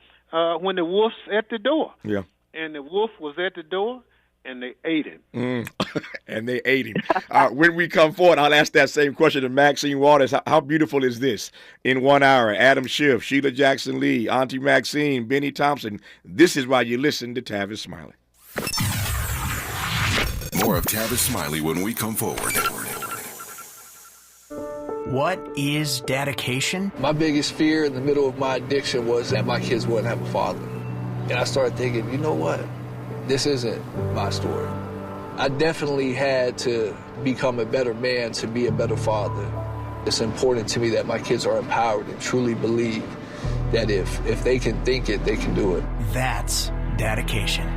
when the wolf's at the door. Yeah. And the wolf was at the door, and they ate him. And they ate him. When we come forward, I'll ask that same question to Maxine Waters. How beautiful is this? In 1 hour, Adam Schiff, Sheila Jackson Lee, Auntie Maxine, Benny Thompson. This is why you listen to Tavis Smiley. More of Tavis Smiley when we come forward. What is dedication? My biggest fear in the middle of my addiction was that my kids wouldn't have a father. And I started thinking, you know what? This isn't my story. I definitely had to become a better man to be a better father. It's important to me that my kids are empowered and truly believe that if they can think it, they can do it. That's dedication.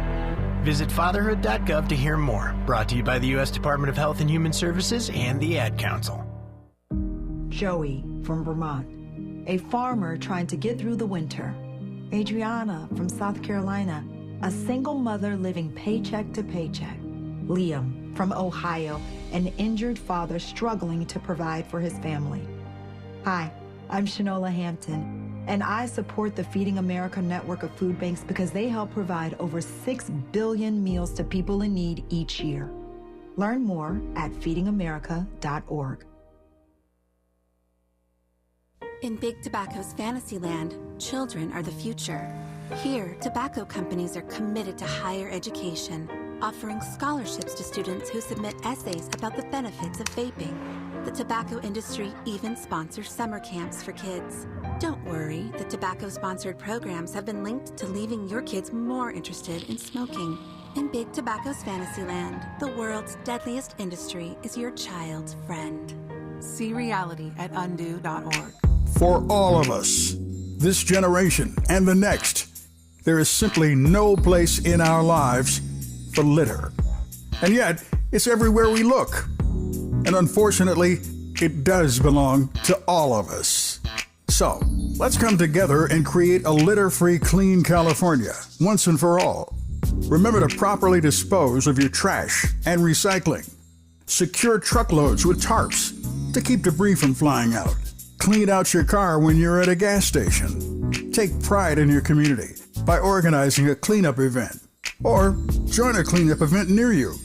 Visit fatherhood.gov to hear more. Brought to you by the U.S. Department of Health and Human Services and the Ad Council. Joey from Vermont, a farmer trying to get through the winter. Adriana from South Carolina, a single mother living paycheck to paycheck. Liam from Ohio, an injured father struggling to provide for his family. Hi, I'm Shanola Hampton, and I support the Feeding America network of food banks because they help provide over 6 billion meals to people in need each year. Learn more at feedingamerica.org. In Big Tobacco's Fantasyland, children are the future. Here, tobacco companies are committed to higher education, offering scholarships to students who submit essays about the benefits of vaping. The tobacco industry even sponsors summer camps for kids. Don't worry, the tobacco-sponsored programs have been linked to leaving your kids more interested in smoking. In Big Tobacco's Fantasyland, the world's deadliest industry is your child's friend. See reality at undo.org. For all of us, this generation and the next, there is simply no place in our lives for litter. And yet, it's everywhere we look. And unfortunately, it does belong to all of us. So, let's come together and create a litter-free, clean California, once and for all. Remember to properly dispose of your trash and recycling. Secure truckloads with tarps to keep debris from flying out. Clean out your car when you're at a gas station. Take pride in your community by organizing a cleanup event. Or join a cleanup event near you.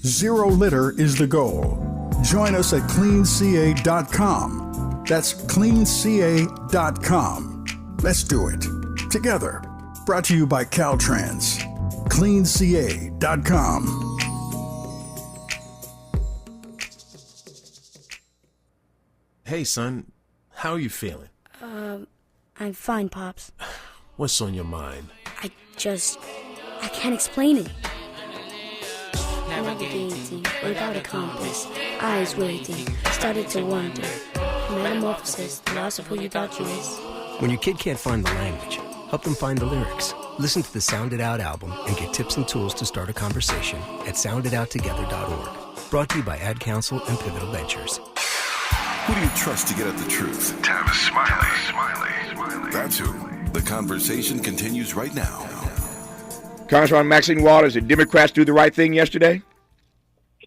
Zero litter is the goal. Join us at cleanca.com. That's cleanca.com. Let's do it. Together. Brought to you by Caltrans. cleanca.com. Hey, son. How are you feeling? I'm fine, Pops. What's on your mind? I can't explain it. Navigating without a compass, eyes waiting, started to wonder. Metamorphosis, the loss of who you thought you was. When your kid can't find the language, help them find the lyrics. Listen to the Sound It Out album and get tips and tools to start a conversation at sounditouttogether.org. Brought to you by Ad Council and Pivotal Ventures. Who do you trust to get at the truth? Tavis Smiley. That's who. The conversation continues right now. Congresswoman Maxine Waters, did Democrats do the right thing yesterday?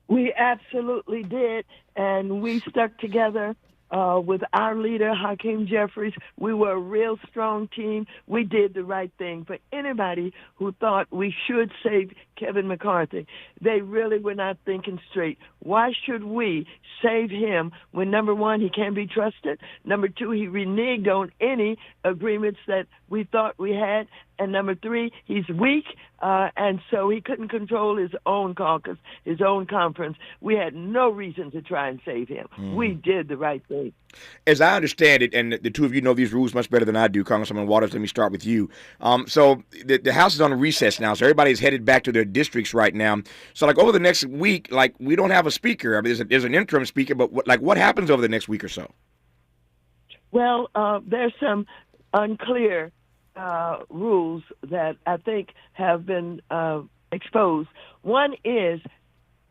We absolutely did, and we stuck together with our leader, Hakeem Jeffries. We were a real strong team. We did the right thing. For anybody who thought we should save Kevin McCarthy, they really were not thinking straight. Why should we save him when, number one, he can't be trusted, number two, he reneged on any agreements that we thought we had, and number three, he's weak, and so he couldn't control his own caucus, his own conference. We had no reason to try and save him. We did the right thing. As I understand it, and the two of you know these rules much better than I do, Congresswoman Waters, let me start with you. So the House is on recess now, so everybody's headed back to their districts right now. So, like, over the next week, like, we don't have a speaker. I mean, there's an interim speaker, but what happens over the next week or so? Well, there's some unclear rules that I think have been exposed. One is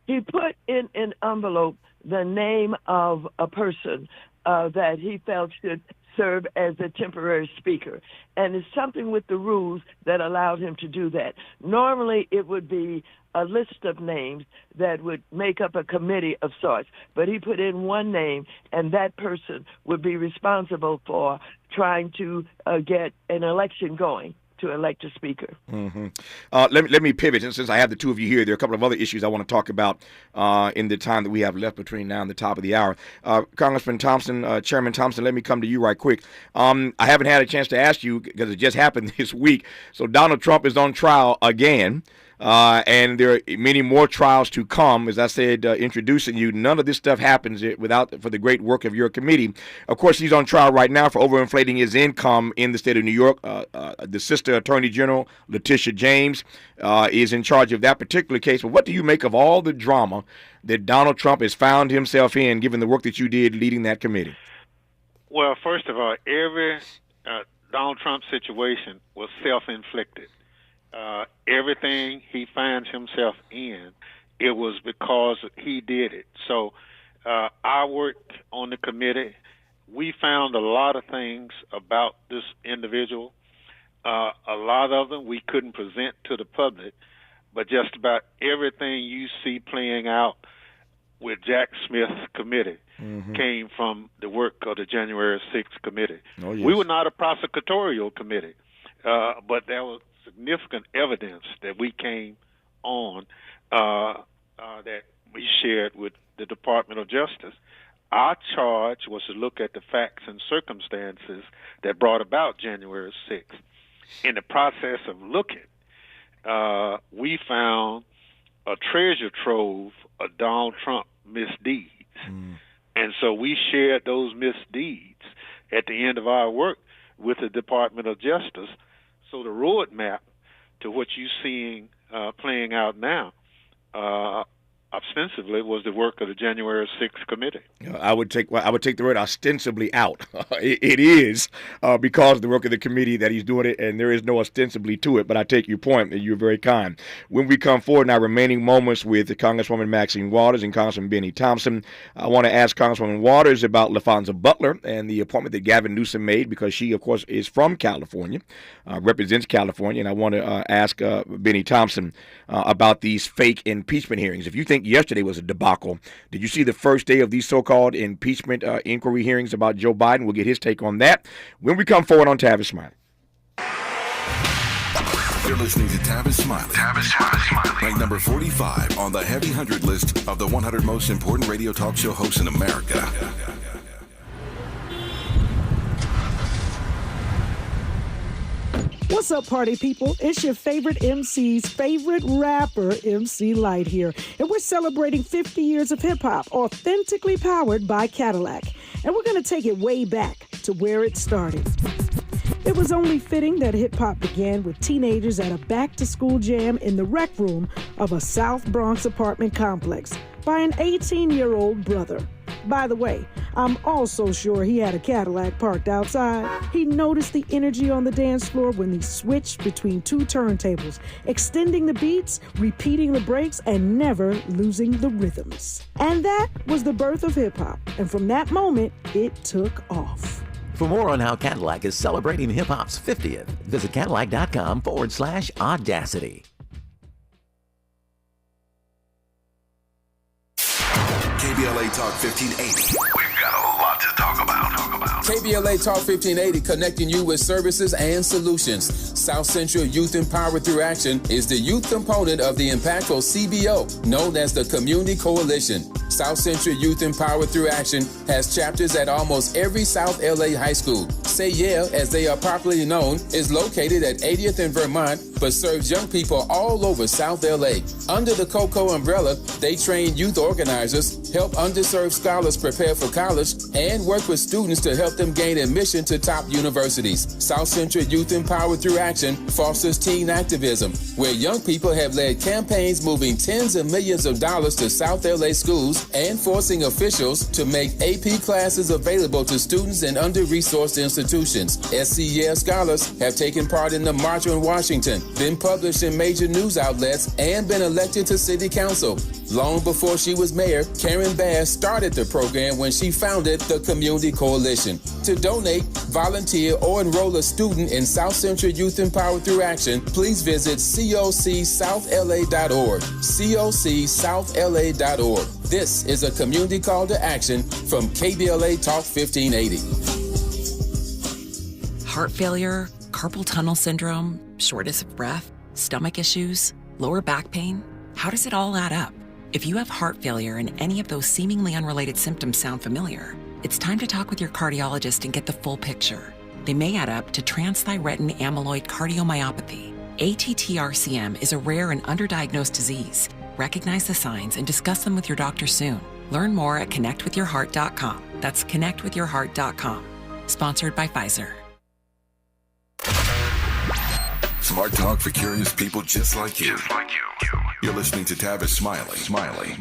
he put in an envelope the name of a person that he felt should serve as a temporary speaker. And it's something with the rules that allowed him to do that. Normally, it would be a list of names that would make up a committee of sorts. But he put in one name, and that person would be responsible for trying to get an election going to elect a speaker. Mm-hmm. Let me pivot. And since I have the two of you here, there are a couple of other issues I want to talk about in the time that we have left between now and the top of the hour. Congressman Thompson, Chairman Thompson, let me come to you right quick. I haven't had a chance to ask you because it just happened this week. So Donald Trump is on trial again. And there are many more trials to come. As I said, introducing you, none of this stuff happens for the great work of your committee. Of course, he's on trial right now for overinflating his income in the state of New York. The sister attorney general, Letitia James, is in charge of that particular case. But what do you make of all the drama that Donald Trump has found himself in, given the work that you did leading that committee? Well, first of all, every Donald Trump situation was self-inflicted. everything he finds himself in, it was because he did it. So I worked on the committee. We found a lot of things about this individual. A lot of them we couldn't present to the public, but just about everything you see playing out with Jack Smith's committee came from the work of the January 6th committee. Oh, yes. We were not a prosecutorial committee, but there was significant evidence that we came on that we shared with the Department of Justice. Our charge was to look at the facts and circumstances that brought about January 6th. In the process of looking, we found a treasure trove of Donald Trump misdeeds. And so we shared those misdeeds at the end of our work with the Department of Justice. So the roadmap to what you're seeing playing out now ostensibly was the work of the January 6th committee. I would take the word ostensibly out. It is because of the work of the committee that he's doing it, and there is no ostensibly to it. But I take your point, and you're very kind. When we come forward in our remaining moments with Congresswoman Maxine Waters and Congressman Benny Thompson, I want to ask Congresswoman Waters about LaFonza Butler and the appointment that Gavin Newsom made, because she, of course, is from California, represents California. And I want to ask Benny Thompson about these fake impeachment hearings. If you think yesterday was a debacle, did you see the first day of these so-called impeachment inquiry hearings about Joe Biden? We'll get his take on that when we come forward on Tavis Smiley. You're listening to Tavis Smiley. Tavis Smiley. Ranked number 45 on the Heavy 100 list of the 100 most important radio talk show hosts in America. What's up, party people? It's your favorite MC's favorite rapper, MC Light here. And we're celebrating 50 years of hip-hop, authentically powered by Cadillac. And we're going to take it way back to where it started. It was only fitting that hip-hop began with teenagers at a back-to-school jam in the rec room of a South Bronx apartment complex by an 18-year-old brother. By the way, I'm also sure he had a Cadillac parked outside. He noticed the energy on the dance floor when they switched between two turntables, extending the beats, repeating the breaks, and never losing the rhythms. And that was the birth of hip-hop. And from that moment, it took off. For more on how Cadillac is celebrating hip-hop's 50th, visit Cadillac.com/audacity. KBLA Talk 1580. We've got a lot to talk about. KBLA Talk 1580, connecting you with services and solutions. South Central Youth Empowered Through Action is the youth component of the impactful CBO, known as the Community Coalition. South Central Youth Empowered Through Action has chapters at almost every South LA high school. Say Yeah, as they are popularly known, is located at 80th and Vermont, but serves young people all over South LA. Under the COCO umbrella, they train youth organizers, help underserved scholars prepare for college, and work with students to help them gain admission to top universities. South Central Youth Empowered Through Action fosters teen activism, where young people have led campaigns moving tens of millions of dollars to South LA schools and forcing officials to make AP classes available to students in under-resourced institutions. SCES scholars have taken part in the March on Washington, been published in major news outlets, and been elected to city council. Long before she was mayor, Karen Bass started the program when she founded the Community Coalition. To donate, volunteer, or enroll a student in South Central Youth Empowered Through Action, please visit cocsouthla.org. cocsouthla.org. This is a community call to action from KBLA Talk 1580. Heart failure, carpal tunnel syndrome, shortness of breath, stomach issues, lower back pain. How does it all add up? If you have heart failure and any of those seemingly unrelated symptoms sound familiar, it's time to talk with your cardiologist and get the full picture. They may add up to transthyretin amyloid cardiomyopathy. ATTR-CM is a rare and underdiagnosed disease. Recognize the signs and discuss them with your doctor soon. Learn more at connectwithyourheart.com. That's connectwithyourheart.com. Sponsored by Pfizer. Smart talk for curious people just like you. You're listening to Tavis Smiley.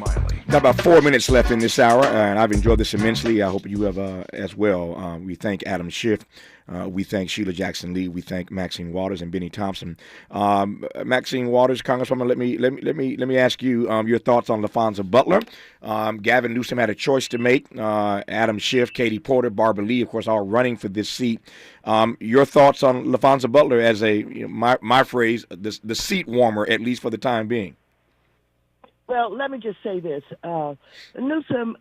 Got about 4 minutes left in this hour, and I've enjoyed this immensely. I hope you have as well. We thank Adam Schiff. We thank Sheila Jackson Lee. We thank Maxine Waters and Benny Thompson. Maxine Waters, Congresswoman, let me ask you your thoughts on LaFonza Butler. Gavin Newsom had a choice to make. Adam Schiff, Katie Porter, Barbara Lee, of course, all running for this seat. Your thoughts on LaFonza Butler as my phrase, the seat warmer, at least for the time being. Well, let me just say this. Newsom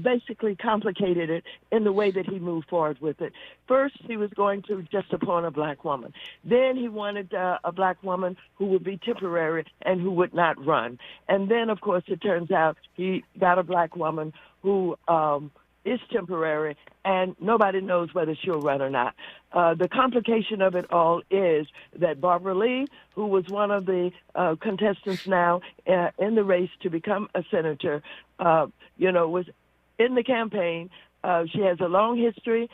basically complicated it in the way that he moved forward with it. First, he was going to just appoint a black woman. Then he wanted a black woman who would be temporary and who would not run. And then, of course, it turns out he got a black woman who is temporary, and nobody knows whether she'll run or not. The complication of it all is that Barbara Lee, who was one of the contestants now in the race to become a senator, was in the campaign. She has a long history.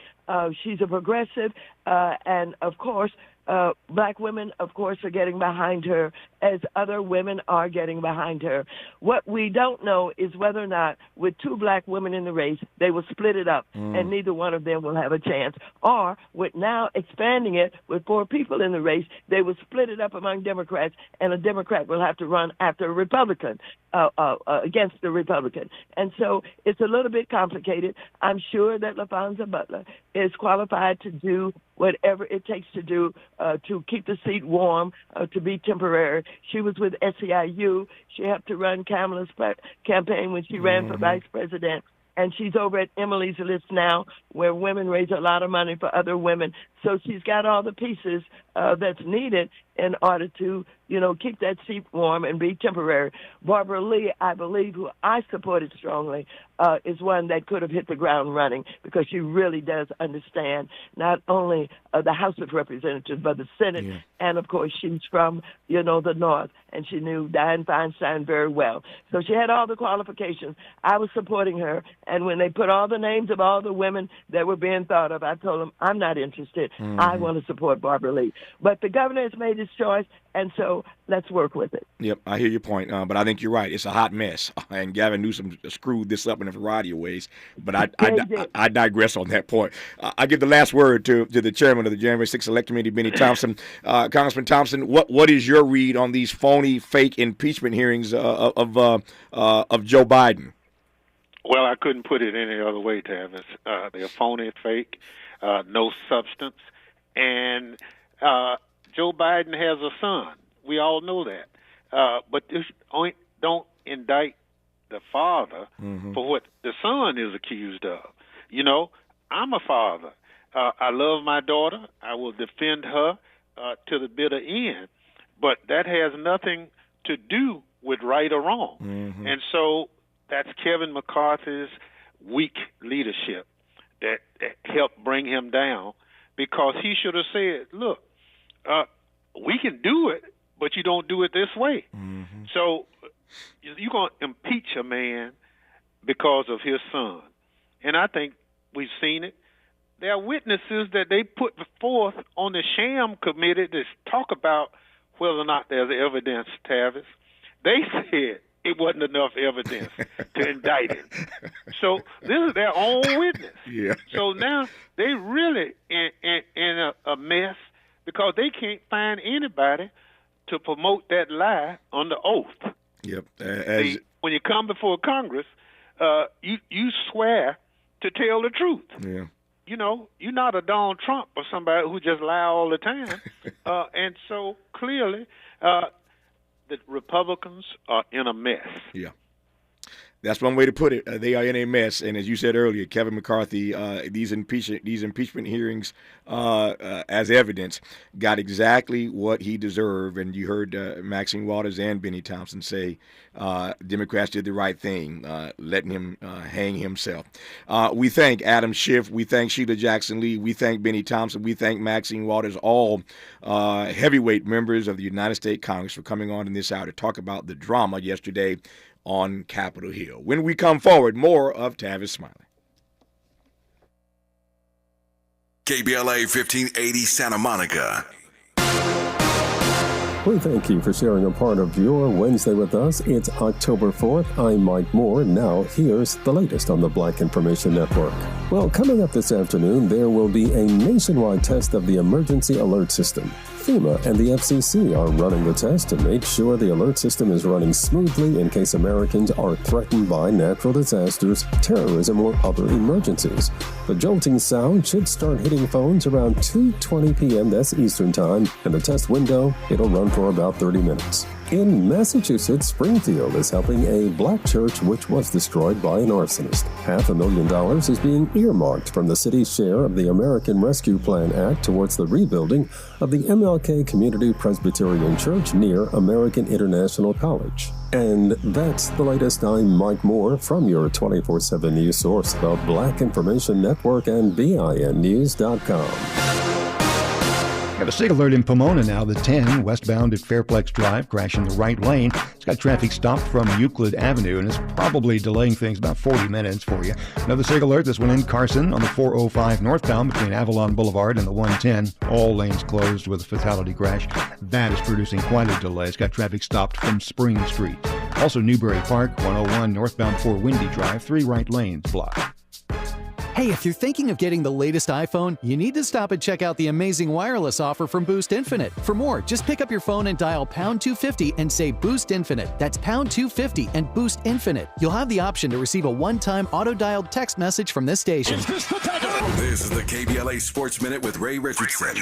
She's a progressive, and of course, black women, of course, are getting behind her as other women are getting behind her. What we don't know is whether or not with two black women in the race, they will split it up and neither one of them will have a chance. Or with now expanding it with 4 people in the race, they will split it up among Democrats and a Democrat will have to run after a Republican, against the Republican. And so it's a little bit complicated. I'm sure that LaFonza Butler is qualified to do whatever it takes to do to keep the seat warm, to be temporary. She was with SEIU. She helped to run Kamala's campaign when she ran for vice president. And she's over at Emily's List now, where women raise a lot of money for other women. So she's got all the pieces that's needed in order to, keep that seat warm and be temporary. Barbara Lee, I believe, who I supported strongly, is one that could have hit the ground running because she really does understand not only the House of Representatives, but the Senate. Yeah. And, of course, she's from, the North, and she knew Dianne Feinstein very well. So she had all the qualifications. I was supporting her, and when they put all the names of all the women that were being thought of, I told them, I'm not interested. I want to support Barbara Lee. But the governor has made his choice, and so let's work with it. Yep, I hear your point, but I think you're right. It's a hot mess, and Gavin Newsom screwed this up in a variety of ways. But I digress on that point. I give the last word to the chairman of the January 6th Select Committee, Benny Thompson. Congressman Thompson, what is your read on these phony, fake impeachment hearings of Joe Biden? Well, I couldn't put it any other way, Tavis. They're phony, fake, no substance, and Joe Biden has a son. We all know that. But this don't indict the father for what the son is accused of. I'm a father. I love my daughter. I will defend her to the bitter end. But that has nothing to do with right or wrong. And so that's Kevin McCarthy's weak leadership that helped bring him down, because he should have said, look, we can do it, but you don't do it this way. So you're going to impeach a man because of his son. And I think we've seen it. There are witnesses that they put forth on the sham committee to talk about whether or not there's evidence, Tavis. They said it wasn't enough evidence to indict him. So this is their own witness. Yeah. So now they really in a mess, because they can't find anybody to promote that lie under oath. Yep. When you come before Congress, you swear to tell the truth. Yeah. You're not a Donald Trump or somebody who just lie all the time. And so clearly, the Republicans are in a mess. Yeah. That's one way to put it. They are in a mess, and as you said earlier, Kevin McCarthy, these impeachment hearings, as evidence, got exactly what he deserved. And you heard Maxine Waters and Benny Thompson say Democrats did the right thing, letting him hang himself. We thank Adam Schiff, we thank Sheila Jackson Lee, we thank Benny Thompson, we thank Maxine Waters, all heavyweight members of the United States Congress, for coming on in this hour to talk about the drama yesterday on Capitol Hill. When we come forward, more of Tavis Smiley. KBLA 1580 Santa Monica. We thank you for sharing a part of your Wednesday with us. It's October 4th. I'm Mike Moore. Now, here's the latest on the Black Information Network. Well, coming up this afternoon, there will be a nationwide test of the emergency alert system. FEMA and the FCC are running the test to make sure the alert system is running smoothly in case Americans are threatened by natural disasters, terrorism, or other emergencies. The jolting sound should start hitting phones around 2:20 p.m. That's Eastern Time, and the test window, it'll run for about 30 minutes. In Massachusetts, Springfield is helping a black church which was destroyed by an arsonist. $500,000 is being earmarked from the city's share of the American Rescue Plan Act towards the rebuilding of the MLK Community Presbyterian Church near American International College. And that's the latest. I'm Mike Moore from your 24/7 news source, the Black Information Network and BINnews.com. Got a SIG alert in Pomona now, the 10 westbound at Fairplex Drive, crashing the right lane. It's got traffic stopped from Euclid Avenue, and it's probably delaying things about 40 minutes for you. Another SIG alert, this one in Carson on the 405 northbound between Avalon Boulevard and the 110. All lanes closed with a fatality crash. That is producing quite a delay. It's got traffic stopped from Spring Street. Also Newbury Park, 101 northbound 4 Windy Drive, 3 right lanes blocked. Hey, if you're thinking of getting the latest iPhone, you need to stop and check out the amazing wireless offer from Boost Infinite. For more, just pick up your phone and dial pound 250 and say Boost Infinite. That's pound 250 and Boost Infinite. You'll have the option to receive a one-time auto-dialed text message from this station. This is the KBLA Sports Minute with Ray Richardson.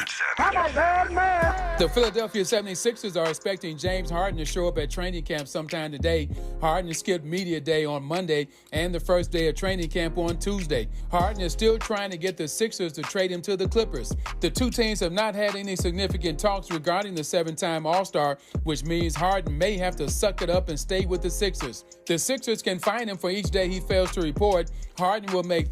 The Philadelphia 76ers are expecting James Harden to show up at training camp sometime today. Harden skipped media day on Monday and the first day of training camp on Tuesday. Harden is still trying to get the Sixers to trade him to the Clippers. The two teams have not had any significant talks regarding the 7-time All-Star, which means Harden may have to suck it up and stay with the Sixers. The Sixers can fine him for each day he fails to report. Harden will make